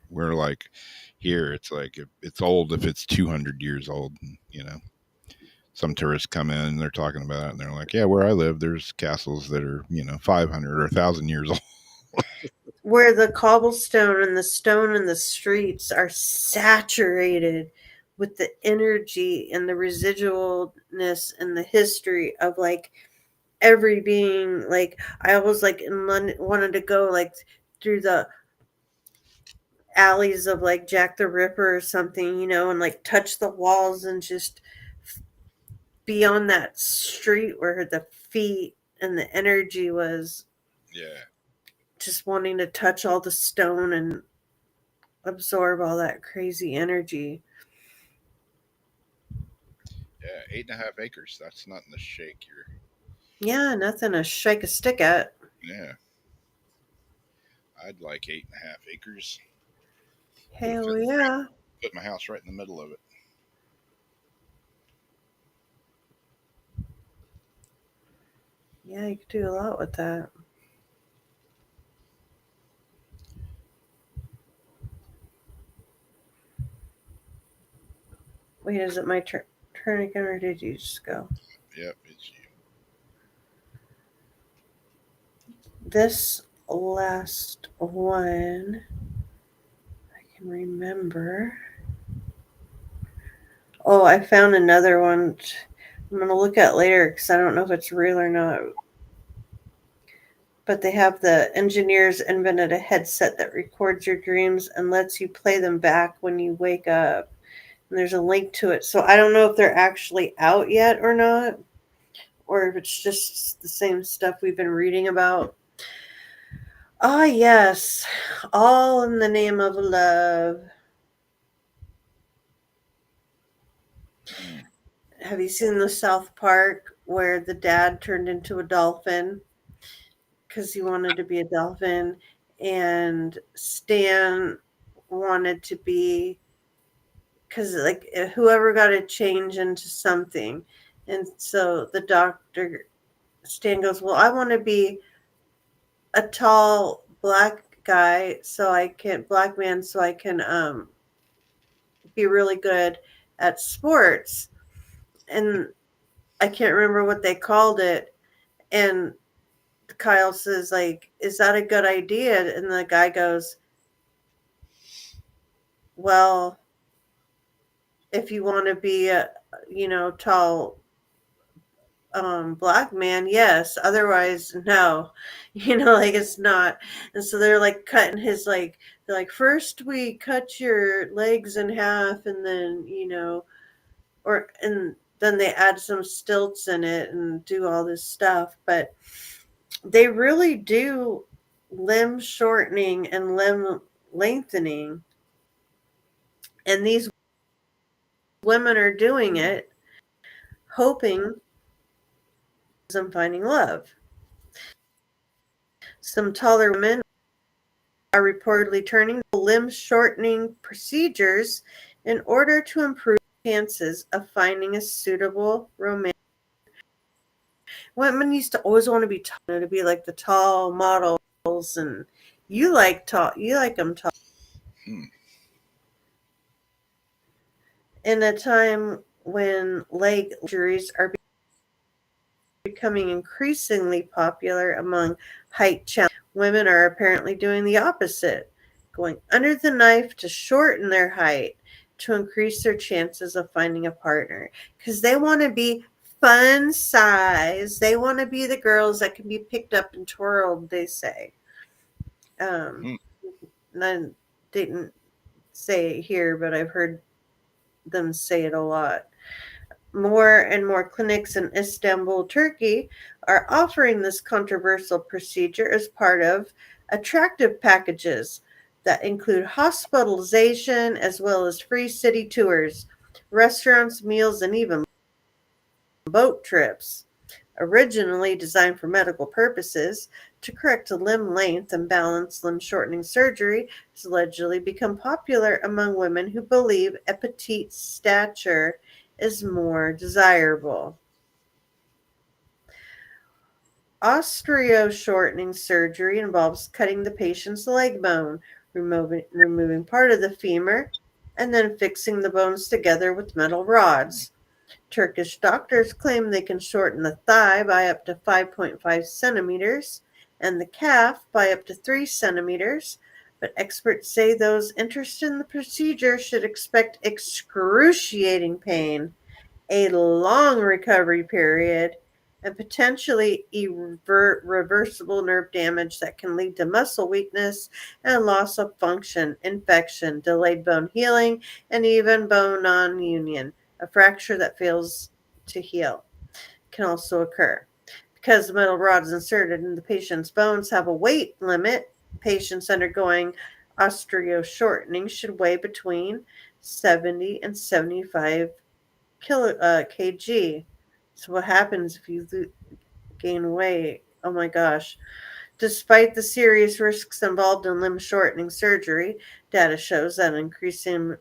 We're like here, it's like it's old if it's 200 years old. Some tourists come in and they're talking about it and they're like, yeah, where I live, there's castles that are 500 or 1,000 years old. Where the cobblestone and the stone in the streets are saturated with the energy and the residualness and the history of like every being. Like I always like in London wanted to go like through the alleys of like Jack the Ripper or something, and like touch the walls and just be on that street where the feet and the energy was, Yeah, just wanting to touch all the stone and absorb all that crazy energy. yeah, 8.5 acres. That's nothing to shake your. Yeah, nothing to shake a stick at. Yeah, I'd like 8.5 acres. Hell yeah. Put my house right in the middle of it. Yeah, you could do a lot with that. Wait, is it my turn again, or did you just go? Yep, it's you. This last one, I can remember. Oh, I found another one. I'm going to look at later because I don't know if it's real or not. But they have the engineers invented a headset that records your dreams and lets you play them back when you wake up. And there's a link to it. So I don't know if they're actually out yet or not, or if it's just the same stuff we've been reading about. Ah, yes. All in the name of love. Mm. Have you seen the South Park where the dad turned into a dolphin because he wanted to be a dolphin, and Stan wanted to be, because like whoever got to change into something, and so the doctor Stan goes, well, I want to be a tall black guy so I can black man so I can be really good at sports, and I can't remember what they called it, and Kyle says like, is that a good idea? And the guy goes, well, if you want to be a tall black man, yes, otherwise no. Like it's not. And so they're like cutting his, like, they're like, first we cut your legs in half, and then or and then they add some stilts in it and do all this stuff, but they really do limb shortening and limb lengthening, and these women are doing it hoping I'm finding love. Some taller women are reportedly turning to limb shortening procedures in order to improve chances of finding a suitable romantic. Women used to always want to be tall, to be like the tall models, and you like them tall. Hmm. In a time when leg injuries are becoming increasingly popular among height challenged women, are apparently doing the opposite, going under the knife to shorten their height to increase their chances of finding a partner, because they want to be fun size. They want to be the girls that can be picked up and twirled, they say. Um, Hmm. and I didn't say it here, but I've heard them say it a lot. More and more clinics in Istanbul, Turkey, are offering this controversial procedure as part of attractive packages that include hospitalization as well as free city tours, restaurants, meals, and even boat trips. Originally designed for medical purposes, to correct limb length and balance, limb shortening surgery has allegedly become popular among women who believe a petite stature is more desirable. Osteoshortening surgery involves cutting the patient's leg bone, removing part of the femur, and then fixing the bones together with metal rods. Turkish doctors claim they can shorten the thigh by up to 5.5 centimeters and the calf by up to 3 centimeters, but experts say those interested in the procedure should expect excruciating pain, a long recovery period, and potentially irreversible nerve damage that can lead to muscle weakness and loss of function, infection, delayed bone healing, and even bone non union. A fracture that fails to heal can also occur. Because the metal rods inserted in the patient's bones have a weight limit, patients undergoing osteoshortening should weigh between 70 and 75 kg. So what happens if you gain weight? Oh my gosh. Despite the serious risks involved in limb shortening surgery, data shows that an increasing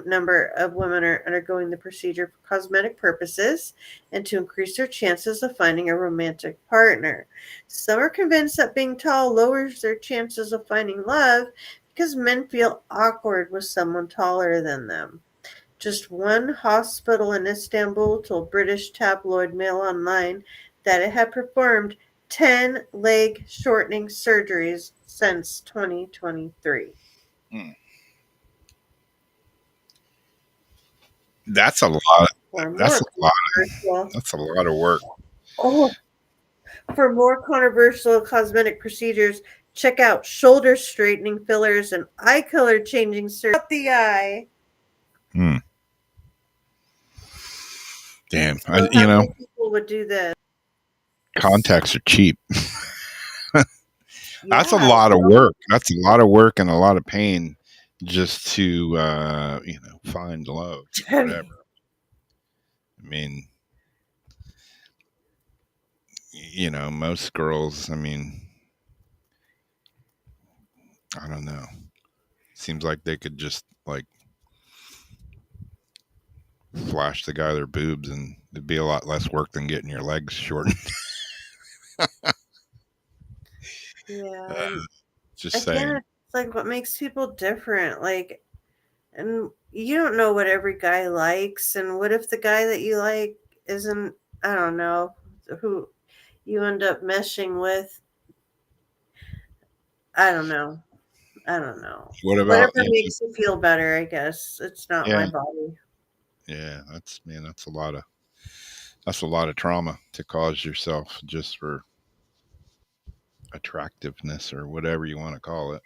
number of women are undergoing the procedure for cosmetic purposes and to increase their chances of finding a romantic partner. Some are convinced that being tall lowers their chances of finding love because men feel awkward with someone taller than them. Just one hospital in Istanbul told British tabloid Mail Online that it had performed 10 leg shortening surgeries since 2023. Hmm. That's a lot. For That's more a lot. controversial, That's a lot of work. oh, for more controversial cosmetic procedures, check out shoulder straightening fillers and eye color changing surgery. Up the eye. Hmm. Damn. So how many people would do this? Contacts are cheap. That's a Yeah, lot of work. That's a lot of work and a lot of pain just to find love or whatever. I mean, most girls, I mean, I don't know. Seems like they could just like flash the guy their boobs and it'd be a lot less work than getting your legs shortened. yeah, Uh, and just again, saying. it's like what makes people different. Like, and you don't know what every guy likes, and what if the guy that you like isn't, I don't know, who you end up meshing with? I don't know. I don't know. What Whatever about makes you feel better, I guess. It's not my yeah, body. yeah, that's a lot of trauma to cause yourself just for attractiveness or whatever you want to call it.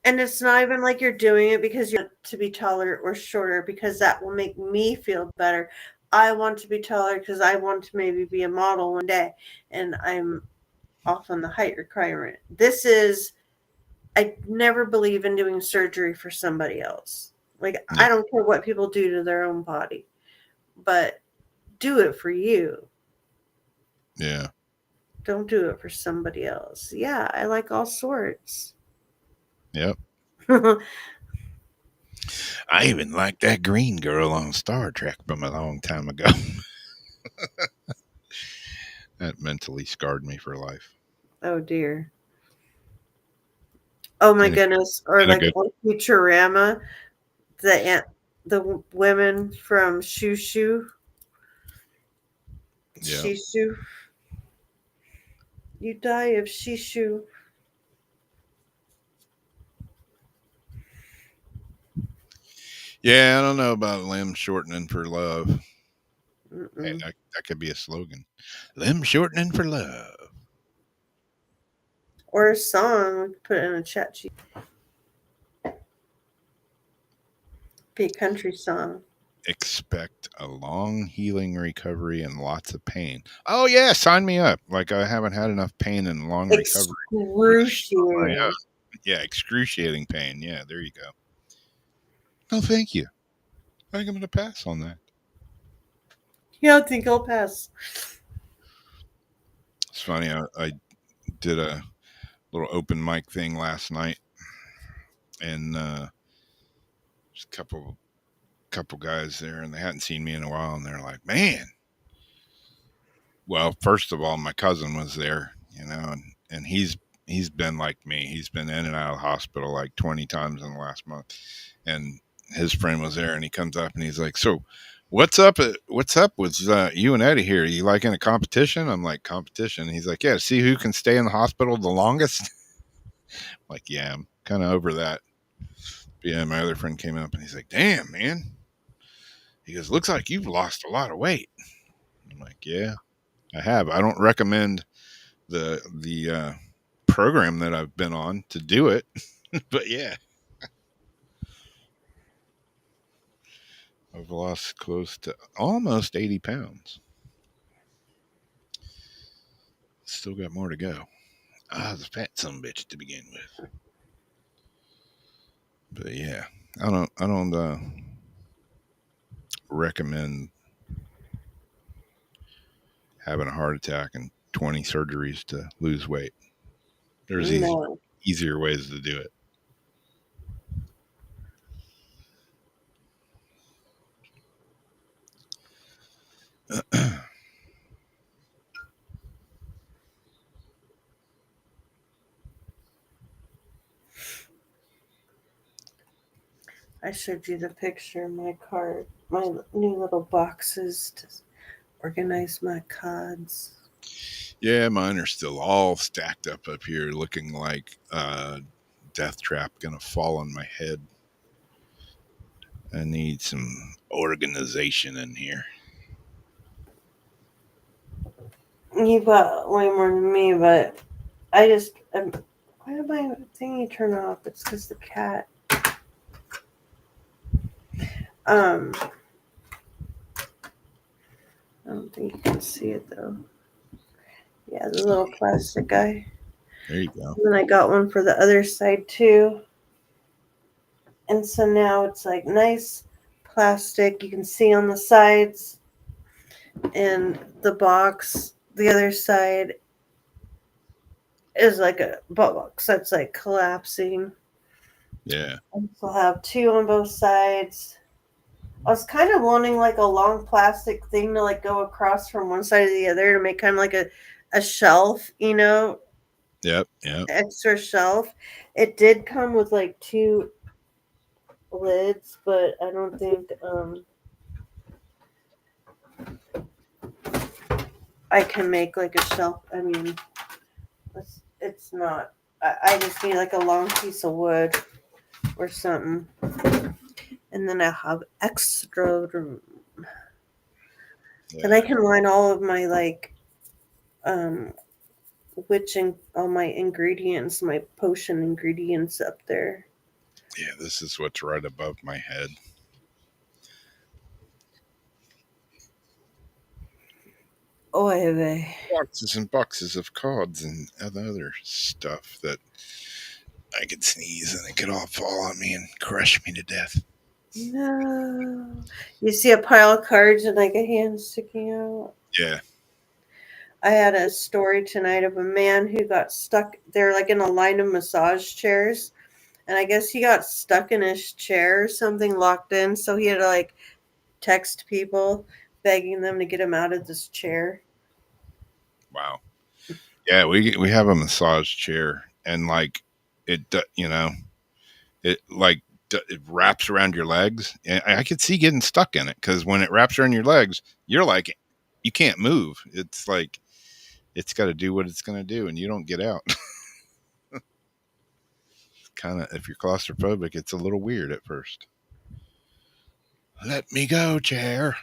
And it's not even like you're doing it because you want to be taller or shorter because that will make me feel better. I want to be taller because I want to maybe be a model one day and I'm off on the height requirement. I never believe in doing surgery for somebody else. Like, Yeah, I don't care what people do to their own body, but do it for you. yeah. Don't do it for somebody else. Yeah, I like all sorts. Yep. Oh, I even liked that green girl on Star Trek from a long time ago. That mentally scarred me for life. dear. Oh my In a, goodness. Or in a like good. on Futurama, the women from Shushu. Yeah. Shishu. You die of Shishu. Yeah, I don't know about limb shortening for love. Hey, Mm-mm. that could be a slogan. Limb shortening for love. Or a song. We could put it in a chat sheet. Be a country song. Expect a long healing recovery and lots of pain. Oh yeah, sign me up. Like I haven't had enough pain and long recovery. Excruciating. Yeah, excruciating pain. Yeah, there you go. No, thank you. I think I'm going to pass on that. Yeah, I think I'll pass. It's funny. I did a little open mic thing last night, and just a couple guys there, and they hadn't seen me in a while, and they're like, "Man." Well, first of all, my cousin was there, and he's been like me. He's been in and out of the hospital like 20 times in the last month, and his friend was there, and he comes up and he's like, "So, what's up? What's up with you and Eddie here? You like in a competition?" I'm like, "Competition?" He's like, "Yeah, see who can stay in the hospital the longest." Like, yeah, I'm kind of over that. But yeah, my other friend came up and he's like, "Damn, man." He goes, "Looks like you've lost a lot of weight." I'm like, "Yeah, I have. I don't recommend the program that I've been on to do it, but yeah, I've lost close to almost 80 pounds. Still got more to go. I was a fat son of a bitch to begin with, but yeah, I don't recommend having a heart attack and 20 surgeries to lose weight. There's No. easier ways to do it. I showed you the picture of my card, my new little boxes to organize my cards. Yeah, mine are still all stacked up here, looking like death trap gonna fall on my head. I need some organization in here. You bought way more than me, but I just. Why did my thingy turn off? It's because the cat. I don't think you can see it though. Yeah, the little plastic guy. There you go. And then I got one for the other side too. And so now it's like nice plastic. You can see on the sides, and the box, the other side is like a box that's like collapsing. Yeah. I'll have two on both sides. I was kind of wanting like a long plastic thing to like go across from one side to the other to make kind of like a shelf, Yep. Yep. extra shelf. It did come with like two lids, but I don't think I can make like a shelf. I mean, it's not. I just need like a long piece of wood or something, and then I have extra room. And I can line all of my like all my ingredients, my potion ingredients up there. Yeah, this is what's right above my head. Oh, I Boxes and boxes of cards and other stuff that I could sneeze and it could all fall on me and crush me to death. no. You see a pile of cards and like a hand sticking out. Yeah. I had a story tonight of a man who got stuck there, like in a line of massage chairs, and I guess he got stuck in his chair or something, locked in. So he had to like text people, begging them to get him out of this chair. Wow. Yeah, we have a massage chair, and like it like it wraps around your legs, and I could see getting stuck in it because when it wraps around your legs, you're like you can't move. It's like it's got to do what it's going to do, and you don't get out. Kind of, if you're claustrophobic, it's a little weird at first. Let me go, chair.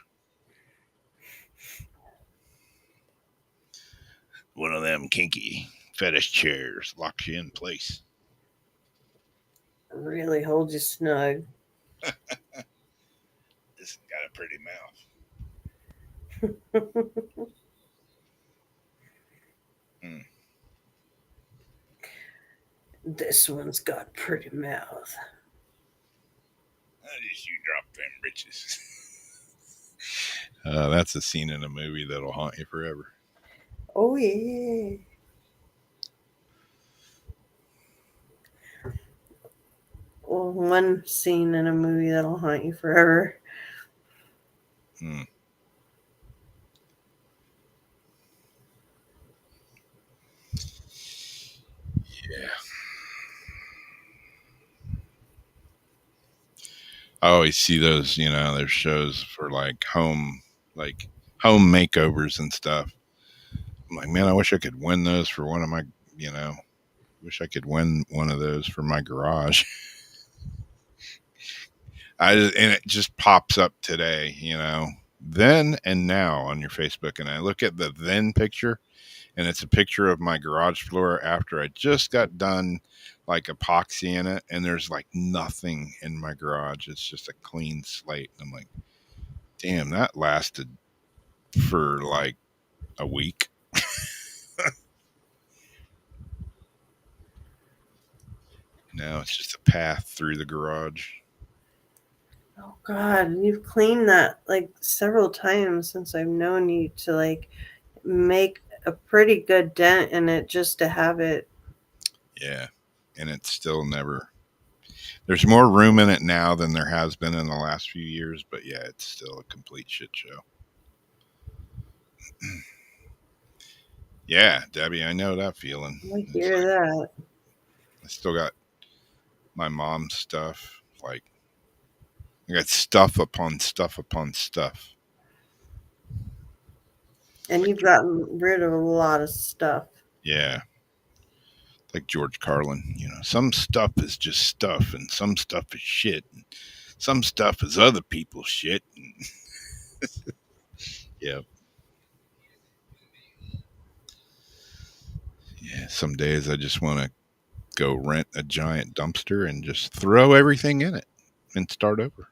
One of them kinky fetish chairs locks you in place. Really hold you snug. This got a pretty mouth. Hmm. This one's got pretty mouth. How did you drop them britches? That's a scene in a movie that'll haunt you forever. Oh yeah. Well, one scene in a movie that'll haunt you forever. Hmm. Yeah. I always see those, there's shows for like home makeovers and stuff. I'm like, man, I wish I could win those for one of my, wish I could win one of those for my garage. And it just pops up today, then and now on your Facebook. And I look at the then picture, and it's a picture of my garage floor after I just got done like epoxy in it, and there's like nothing in my garage. It's just a clean slate. And I'm like, damn, that lasted for like a week. Now it's just a path through the garage. Oh God, you've cleaned that like several times since I've known you to like make a pretty good dent in it just to have it. Yeah. And it's still never, there's more room in it now than there has been in the last few years, but yeah, it's still a complete shit show. Yeah, Debbie, I know that feeling. I hear that. I still got my mom's stuff. Like, I got stuff upon stuff upon stuff. And you've gotten rid of a lot of stuff. Yeah. Like George Carlin, some stuff is just stuff, and some stuff is shit, and some stuff is other people's shit. Yeah. Yeah. Some days I just want to go rent a giant dumpster and just throw everything in it and start over.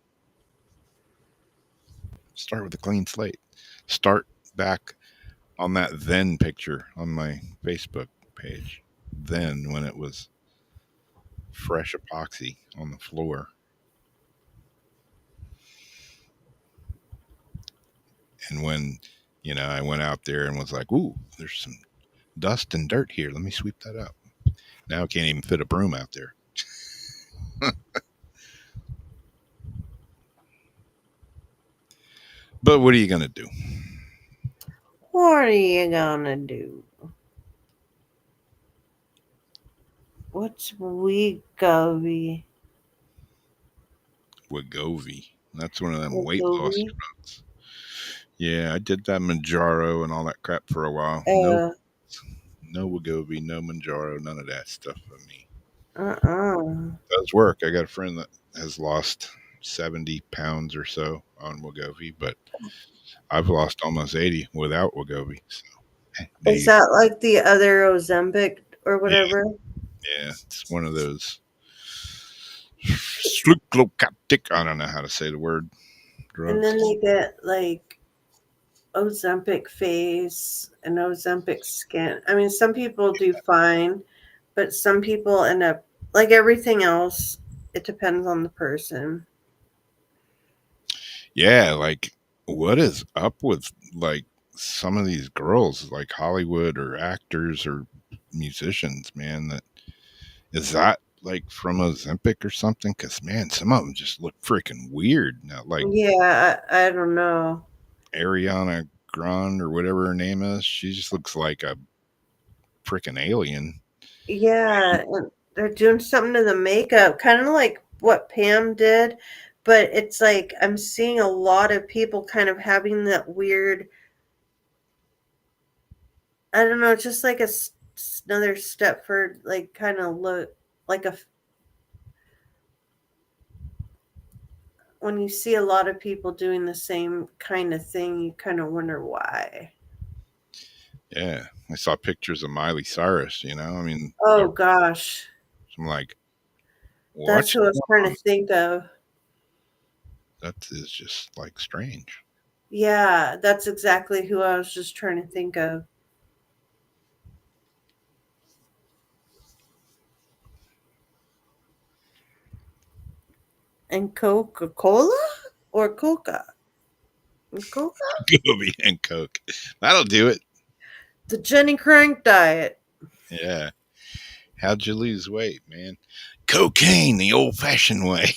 Start with a clean slate. Start back on that then picture on my Facebook page. Then, when it was fresh epoxy on the floor. And when, I went out there and was like, ooh, there's some dust and dirt here. Let me sweep that up. Now I can't even fit a broom out there. But what are you going to do? What are you gonna do? What's Wegovy? Wegovy. That's one of them weight Wegovy? loss drugs. Yeah, I did that Manjaro and all that crap for a while. No Wegovy, no Manjaro, none of that stuff for me. It does work. I got a friend that has lost 70 pounds or so on Wegovy, but I've lost almost 80 without Wegovy. So, Is that like the other Ozempic or whatever? Yeah, it's one of those glucoptic. I don't know how to say the word. Drugs. And then they get like Ozempic face and Ozempic skin. I mean, some people do fine, but some people end up like everything else. It depends on the person. Yeah, like what is up with like some of these girls, like Hollywood or actors or musicians, man? That is that like from Ozempic or something? Because man, some of them just look freaking weird now. Like I don't know. Ariana Grande or whatever her name is, she just looks like a freaking alien. Yeah, and they're doing something to the makeup, kind of like what Pam did, but it's like I'm seeing a lot of people kind of having that weird. I don't know, just like another step for like kind of look like a when you see a lot of people doing the same kind of thing, you kind of wonder why. Yeah, I saw pictures of Miley Cyrus. I mean, Oh gosh, I'm like, that's what's who I was going trying on? to think of. That is just like strange. Yeah, that's exactly who I was just trying to think of. And Coca Cola or Coca? Coca? Goby and Coke. That'll do it. The Jenny Crank diet. Yeah. How'd you lose weight, man? Cocaine, the old fashioned way.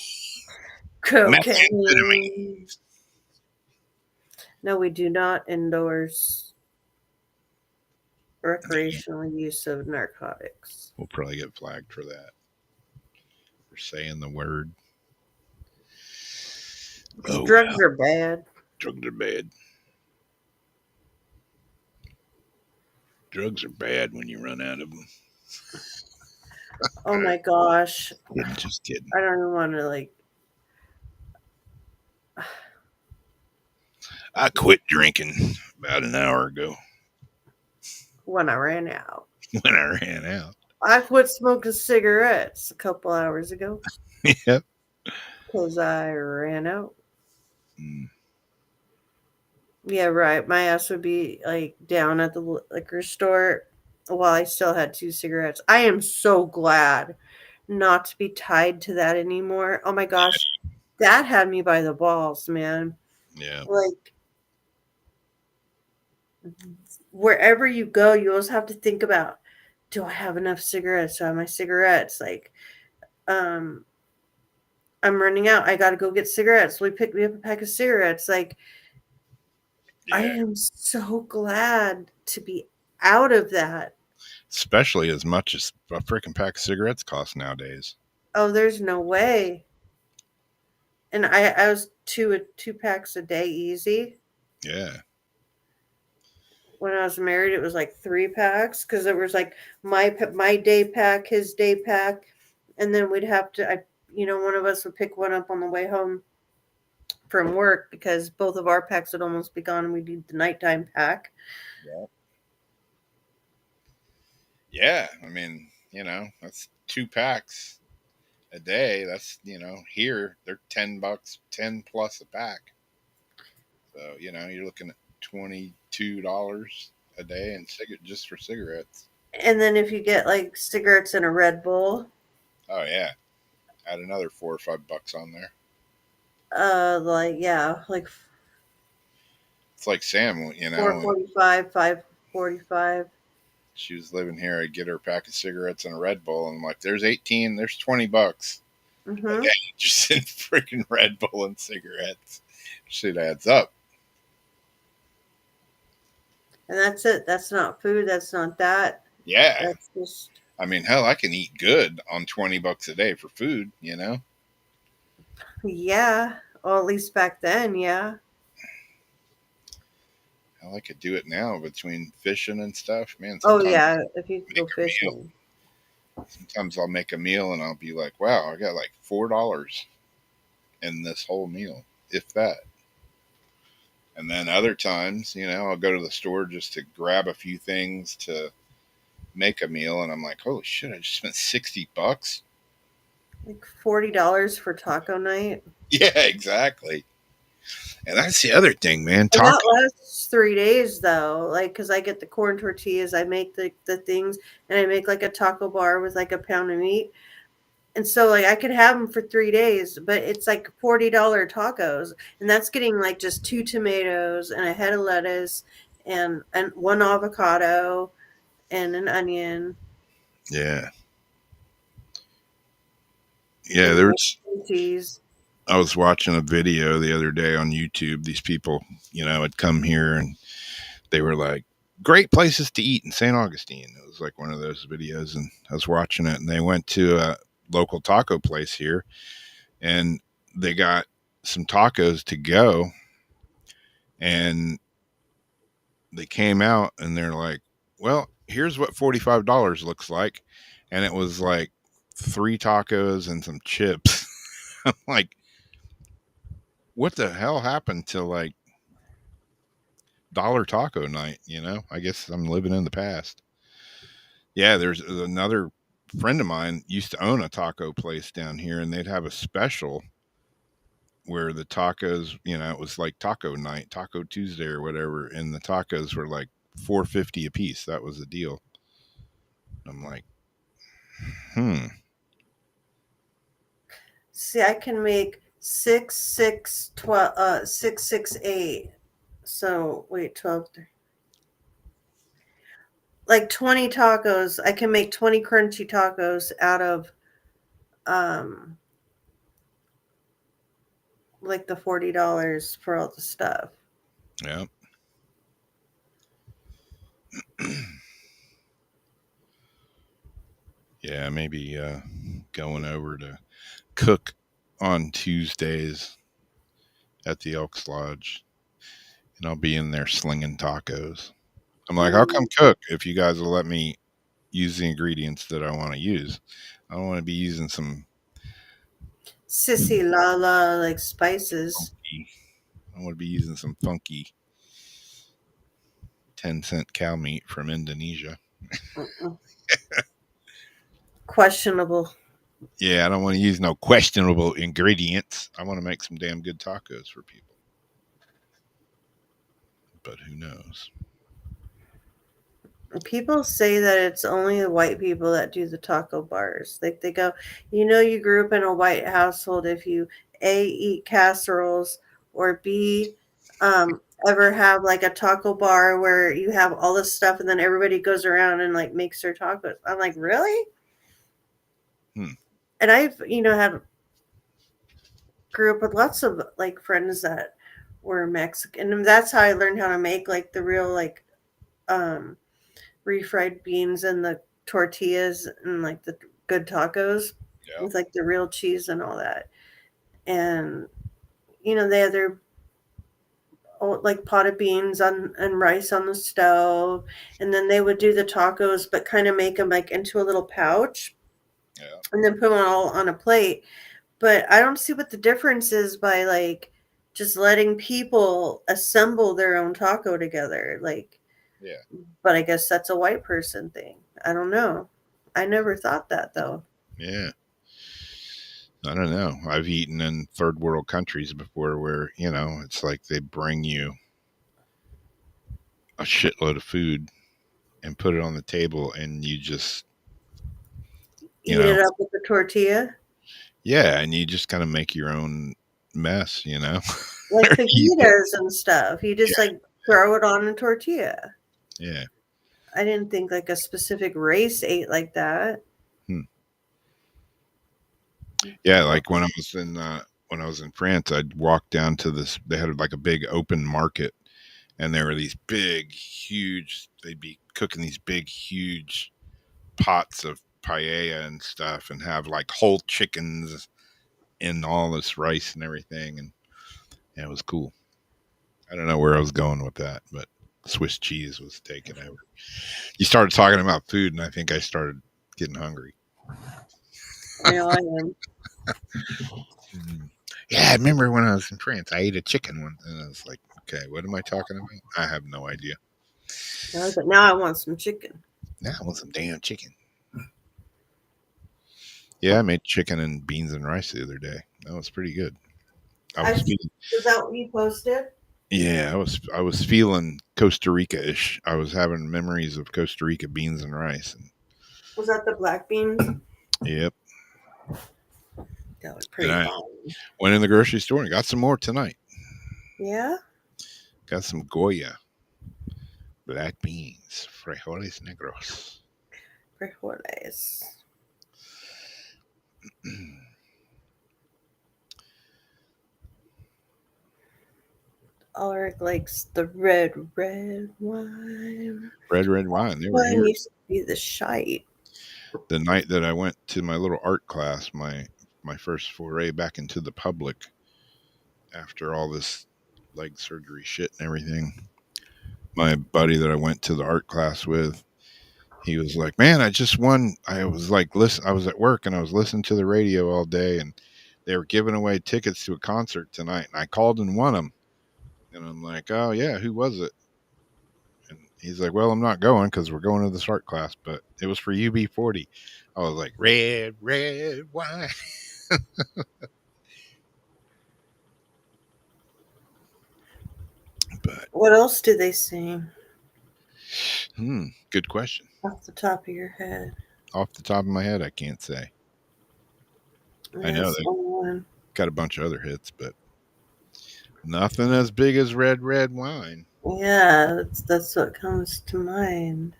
Methamphetamine. Cocaine. No, we do not endorse recreational use of narcotics. We'll probably get flagged for that. For saying the word. Oh, Drugs well. are bad. Drugs are bad. Drugs are bad when you run out of them. Oh my gosh. Just kidding. I don't even want to like. I quit drinking about an hour ago When I ran out. when I ran out. I quit smoking cigarettes a couple hours ago Yep. because I ran out. Mm. Yeah, right. My ass would be like down at the liquor store while I still had two cigarettes. I am so glad not to be tied to that anymore. Oh my gosh, that had me by the balls, man. Yeah. Like wherever you go, you always have to think about, do I have enough cigarettes? Do I have my cigarettes? Like, um, I'm running out. I got to go get cigarettes. Will you pick me up a pack of cigarettes? Like, I Yeah. am so glad to be out of that. Especially as much as a freaking pack of cigarettes cost nowadays. Oh, there's no way. And I was two packs a day easy. Yeah. When I was married, it was like 3 packs because it was like my day pack, his day pack, and then we'd have to, one of us would pick one up on the way home from work because both of our packs would almost be gone, and we'd need the nighttime pack. Yeah. Yeah. I mean, that's 2 packs a day. That's, here they're $10, 10 plus a pack. So, you're looking at $22 a day and just for cigarettes. And then if you get like cigarettes and a Red Bull, Oh yeah. Add another $4 or $5 on there. like It's like Sam, 4.45, 5.45. she was living here, I'd get her a pack of cigarettes and a Red Bull, and I'm like, there's $20 a Mm-hmm. day just in freaking Red Bull and cigarettes. Shit adds up. And that's it. That's not food. That's not that. Yeah. That's just. I mean, hell, I can eat good on $20 a day for food, Yeah. Well, at least back then, yeah. Hell, I could do it now between fishing and stuff. Man, Oh, sometimes yeah. If you could go make a meal. fishing. Sometimes I'll make a meal and I'll be like, wow, I got like $4 in this whole meal, if that. And then other times, I'll go to the store just to grab a few things to make a meal, and I'm like, holy shit, I just spent $60. Like $40 for taco night. Yeah, exactly. And that's the other thing, man. And Taco. that lasts 3 days though. Like, because I get the corn tortillas, I make the things, and I make like a taco bar with like a pound of meat. And so like I could have them for 3 days, but it's like $40 tacos, and that's getting like just 2 tomatoes and a head of lettuce and one avocado and an onion. Yeah. Yeah, and there's. cheese. I was watching a video the other day on YouTube. These people, had come here and they were like, great places to eat in St. Augustine. It was like one of those videos, and I was watching it, and they went to a local taco place here, and they got some tacos to go, and they came out and they're like, well, here's what $45 looks like. And it was like 3 tacos and some chips. I'm like, what the hell happened to like dollar taco night? I guess I'm living in the past. Yeah, there's another friend of mine used to own a taco place down here, and they'd have a special where the tacos, it was like taco night, Taco Tuesday or whatever, and the tacos were like $4.50 a piece. That was the deal. I'm like, hmm. See, I can make 6, 6, 8. So wait, 12. Like 20 tacos. I can make 20 crunchy tacos out of um like the $40 for all the stuff. Yeah. Yeah, maybe going over to cook on Tuesdays at the Elks Lodge, and I'll be in there slinging tacos. I'm like, I'll come cook if you guys will let me use the ingredients that I want to use. I don't want to be using some Sissy Lala like spices. funky. I want to be using some funky 10-cent cow meat from Indonesia. Mm-mm. Questionable. Yeah, I don't want to use no questionable ingredients. I want to make some damn good tacos for people. But who knows? People say that it's only the white people that do the taco bars. Like they go, you grew up in a white household if you A, eat casseroles, or B, ever have like a taco bar where you have all this stuff and then everybody goes around and like makes their tacos. I'm like, really? Hmm. And I've, had grew up with lots of like friends that were Mexican. And that's how I learned how to make like the real like refried beans and the tortillas and like the good tacos Yeah. with like the real cheese and all that. And they had their like pot of beans on and rice on the stove, and then they would do the tacos, but kind of make them like into a little pouch, Yeah. and then put them all on a plate. But I don't see what the difference is by like just letting people assemble their own taco together. Like, Yeah. but I guess that's a white person thing. I don't know. I never thought that though. Yeah. I don't know. I've eaten in third world countries before where, it's like they bring you a shitload of food and put it on the table and you just, you Eat know, it up with the tortilla. yeah, and you just kind of make your own mess, Like Or fajitas and stuff. You just like throw it on a tortilla. yeah. I didn't think like a specific race ate like that. Hmm. Yeah, like when I was in France, I'd walk down to this. They had like a big open market, and there were these big, huge. They'd be cooking these big, huge pots of paella and stuff, and have like whole chickens in all this rice and everything, and yeah, it was cool. I don't know where I was going with that, but Swiss cheese was taking over. You started talking about food, and I think I started getting hungry. I know I am. Mm. Yeah, I remember when I was in France, I ate a chicken one, and I was like, okay, what am I talking about? I have no idea. Now I want some chicken. Now I want some damn chicken. Yeah, I made chicken and beans and rice the other day. That was pretty good. I was feeling, Is that what you posted? yeah, I was feeling Costa Rica-ish. I was having memories of Costa Rica beans and rice. And Was that the black beans? yep. That was And pretty I bomb. went in the grocery store and got some more tonight. Yeah? Got some Goya black beans, frijoles negros. Frijoles. Ulrich likes the red wine. Red wine. They were Wine here. used to be the shite. The night that I went to my little art class, my first foray back into the public after all this leg surgery shit and everything. My buddy that I went to the art class with, he was like, "Man, I just won." I was like, "Listen, I was at work and I was listening to the radio all day, and they were giving away tickets to a concert tonight, and I called and won them." And I'm like, "Oh yeah, who was it?" And he's like, "Well, I'm not going because we're going to this art class, but it was for UB40." I was like, red wine." But What else do they sing good question. off the top of your head? Off the top of my head, I can't say. I know That's they the only one. got a bunch of other hits, but nothing as big as Red Wine. Yeah, that's what comes to mind.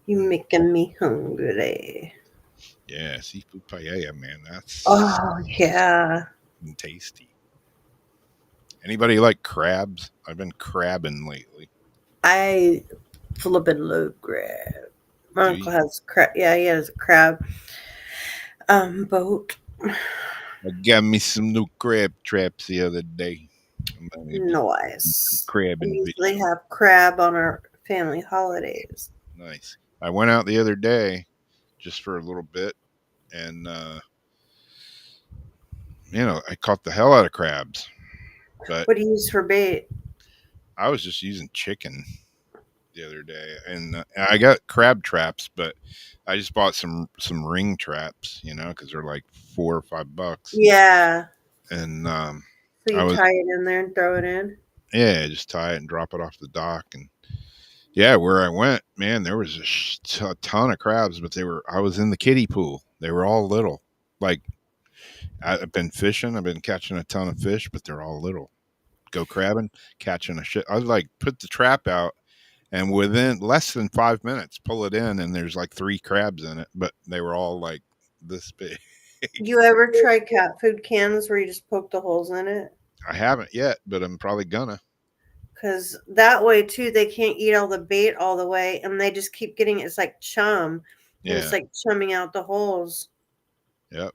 You making me hungry. Yeah, seafood paella, man. That's Oh yeah. tasty. Anybody like crabs? I've been crabbing lately. I flippin' love crab. My Do uncle you? has crab. Yeah, he has a crab boat. I got me some new crab traps the other day. I'm gonna be doing some Nice. crabbing We usually video. have crab on our family holidays. Nice. I went out the other day just for a little bit, and I caught the hell out of crabs. But What do you use for bait? I was just using chicken the other day, and I got crab traps, but I just bought some ring traps, because they're like $4 or $5, Yeah. and So I you was tie it in there and throw it in? yeah, just tie it and drop it off the dock, and yeah, where I went, man, there was a ton of crabs, but I was in the kiddie pool. They were all little. Like I've been fishing, I've been catching a ton of fish, but they're all little. Go crabbing, catching a shit. I was like, put the trap out, and within less than 5 minutes, pull it in, and there's like 3 crabs in it, but they were all like this big. You ever try cat food cans where you just poke the holes in it? I haven't yet, but I'm probably gonna. Because that way, too, they can't eat all the bait all the way, and they just keep getting it's like chum, and it's Yeah. like chumming out the holes. Yep.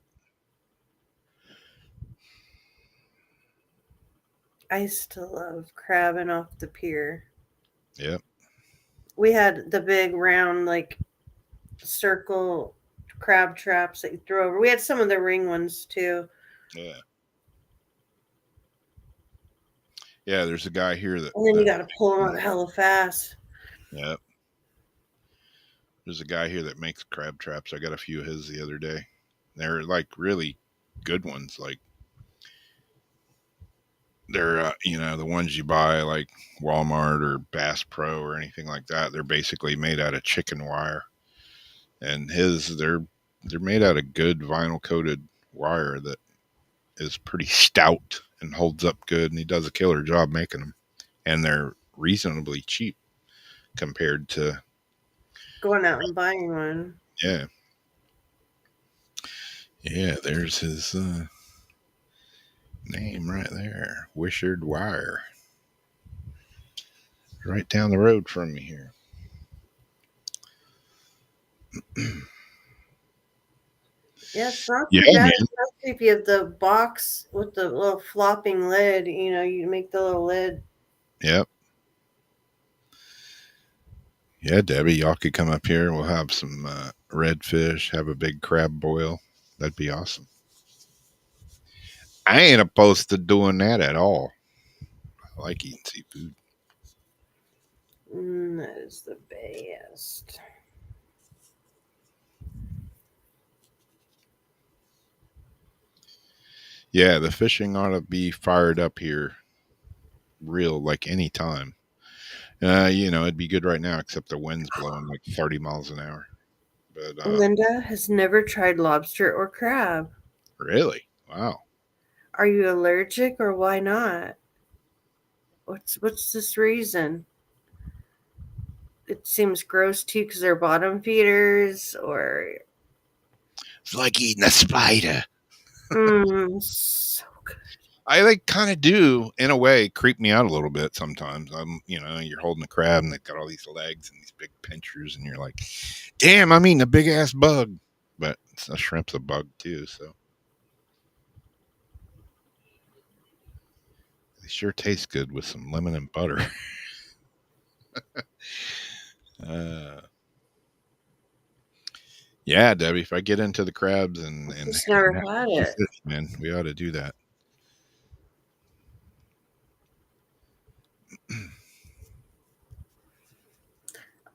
I used to love crabbing off the pier. Yep. We had the big round, like, circle crab traps that you throw over. We had some of the ring ones, too. Yeah. Yeah. There's a guy here that. And then you got to pull them out hella fast. Yep. There's a guy here that makes crab traps. I got a few of his the other day. They're like really good ones. Like they're the ones you buy like Walmart or Bass Pro or anything like that. They're basically made out of chicken wire, and they're made out of good vinyl coated wire that is pretty stout and holds up good. And he does a killer job making them, and they're reasonably cheap compared to Going out and buying one. yeah. Yeah, there's his name right there. Wishard Wire. Right down the road from me here. Yeah, it's not Yeah, too bad, man. especially if you have the box with the little flopping lid. You make the little lid. Yep. Yeah, Debbie, y'all could come up here and we'll have some redfish, have a big crab boil. That'd be awesome. I ain't opposed to doing that at all. I like eating seafood. That is the best. Yeah, the fishing ought to be fired up here real like any time. It'd be good right now, except the wind's blowing like 30 miles an hour. But Linda has never tried lobster or crab. really? Wow. Are you allergic or why not? What's this reason? It seems gross to you because they're bottom feeders or It's like eating a spider. so good. I like kind of do in a way creep me out a little bit sometimes. You're holding a crab and they've got all these legs and these big pinchers, and you're like, damn, I'm eating a big ass bug. But a shrimp's a bug too, so they sure taste good with some lemon and butter. uh, yeah, Debbie, if I get into the crabs and Just never had it. fish, man, we ought to do that.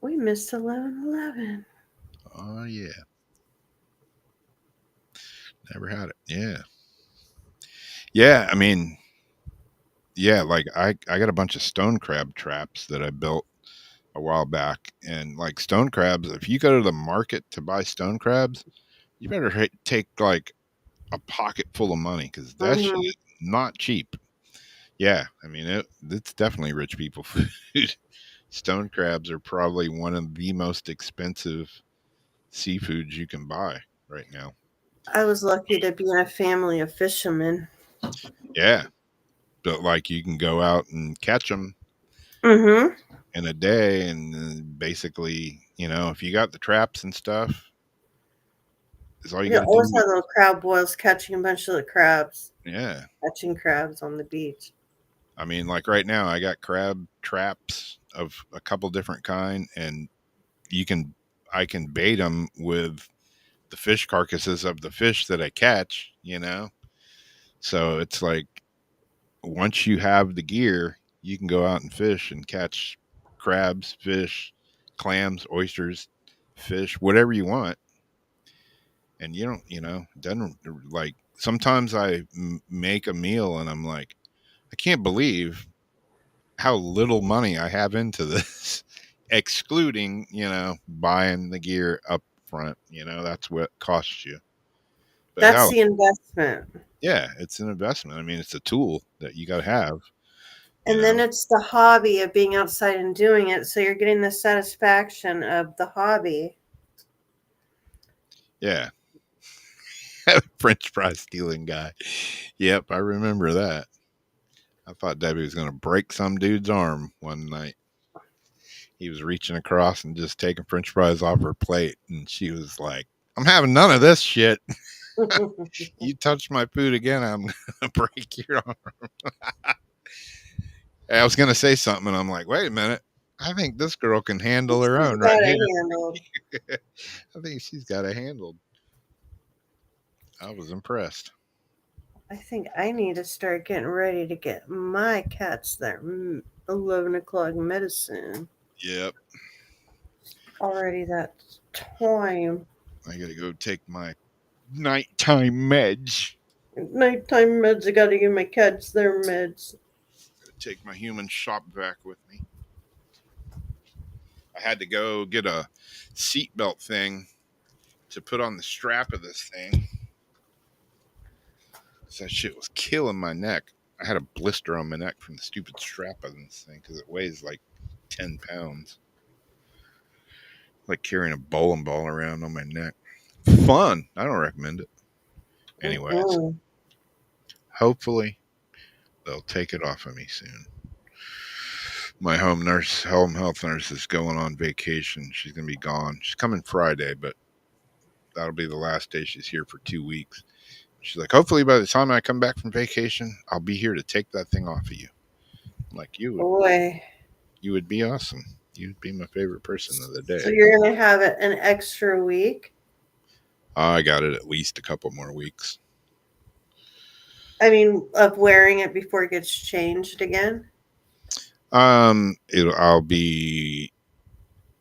We missed 11/11. Oh yeah, never had it. Yeah, yeah. I mean, yeah, like I got a bunch of stone crab traps that I built a while back, and like stone crabs, if you go to the market to buy stone crabs, you better take like a pocket full of money because that shit Hmm. is not cheap. Yeah, I mean it's definitely rich people food. Stone crabs are probably one of the most expensive seafoods you can buy right now. I was lucky to be in a family of fishermen. Yeah, but like you can go out and catch them Mm-hmm. in a day, and basically, if you got the traps and stuff, is all you We got to always do. had little crab boils catching a bunch of the crabs, Yeah, catching crabs on the beach. I mean, like right now, I got crab traps of a couple different kind, and you can I can bait them with the fish carcasses of the fish that I catch. So it's like once you have the gear, you can go out and fish and catch crabs, fish, clams, oysters, fish, whatever you want. And you don't, doesn't like sometimes I make a meal and I'm like, I can't believe how little money I have into this, excluding, buying the gear up front. That's what costs you. But That's hell, the investment. yeah, it's an investment. I mean, it's a tool that you got to have, you And then know? it's the hobby of being outside and doing it. So you're getting the satisfaction of the hobby. Yeah. French fry stealing guy. Yep, I remember that. I thought Debbie was going to break some dude's arm one night. He was reaching across and just taking French fries off her plate. And she was like, I'm having none of this shit. You touch my food again, I'm going to break your arm. I was going to say something, and I'm like, wait a minute. I think this girl can handle her She's own right got here. it handled. I think she's got it handled. I was impressed. I think I need to start getting ready to get my cats their 11 o'clock medicine. Yep. Already that time. I got to go take my nighttime meds. Nighttime meds. I gotta give my cats their meds. Take my human shop vac with me. I had to go get a seatbelt thing to put on the strap of this thing. That shit was killing my neck. I had a blister on my neck from the stupid strap of this thing because it weighs like 10 pounds. Like carrying a bowling ball around on my neck. Fun. I don't recommend it. Anyways, Mhm. hopefully they'll take it off of me soon. My home health nurse is going on vacation. She's going to be gone. She's coming Friday, but that'll be the last day she's here for 2 weeks. She's like, hopefully by the time I come back from vacation, I'll be here to take that thing off of you. I'm like, Boy. you would be awesome. You'd be my favorite person of the So day. you're gonna have it an extra week? I got it at least a couple more weeks. I mean, of wearing it before it gets changed again? I'll be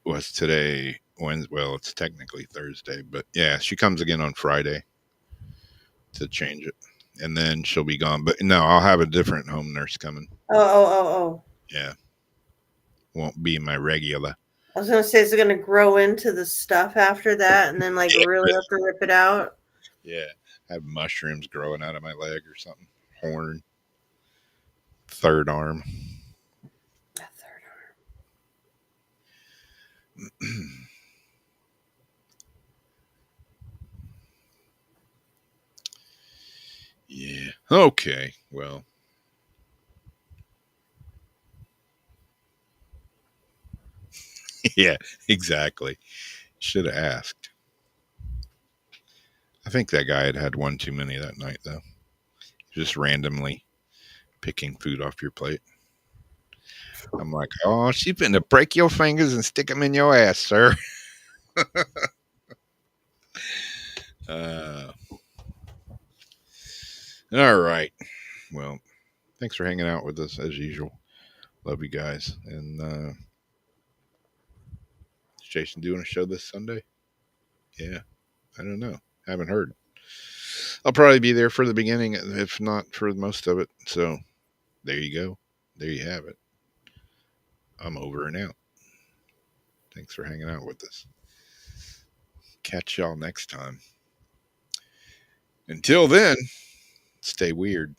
what's today? Wednesday. Well, it's technically Thursday, but yeah, she comes again on Friday to change it, and then she'll be gone. But no, I'll have a different home nurse coming. Oh. Yeah, won't be my regular. I was gonna say, is it gonna grow into the stuff after that and then like really have to rip it out? Yeah, I have mushrooms growing out of my leg or something. Horn, third arm. A third Yeah. Okay. Well. Yeah. Exactly. Should have asked. I think that guy had one too many that night, though. Just randomly picking food off your plate. I'm like, oh, she's finna break your fingers and stick them in your ass, sir. uh, all right. Well, thanks for hanging out with us as usual. Love you guys. And is Jason doing a show this Sunday? Yeah. I don't know. Haven't heard. I'll probably be there for the beginning, if not for most of it. So there you go. There you have it. I'm over and out. Thanks for hanging out with us. Catch y'all next time. Until then, stay weird.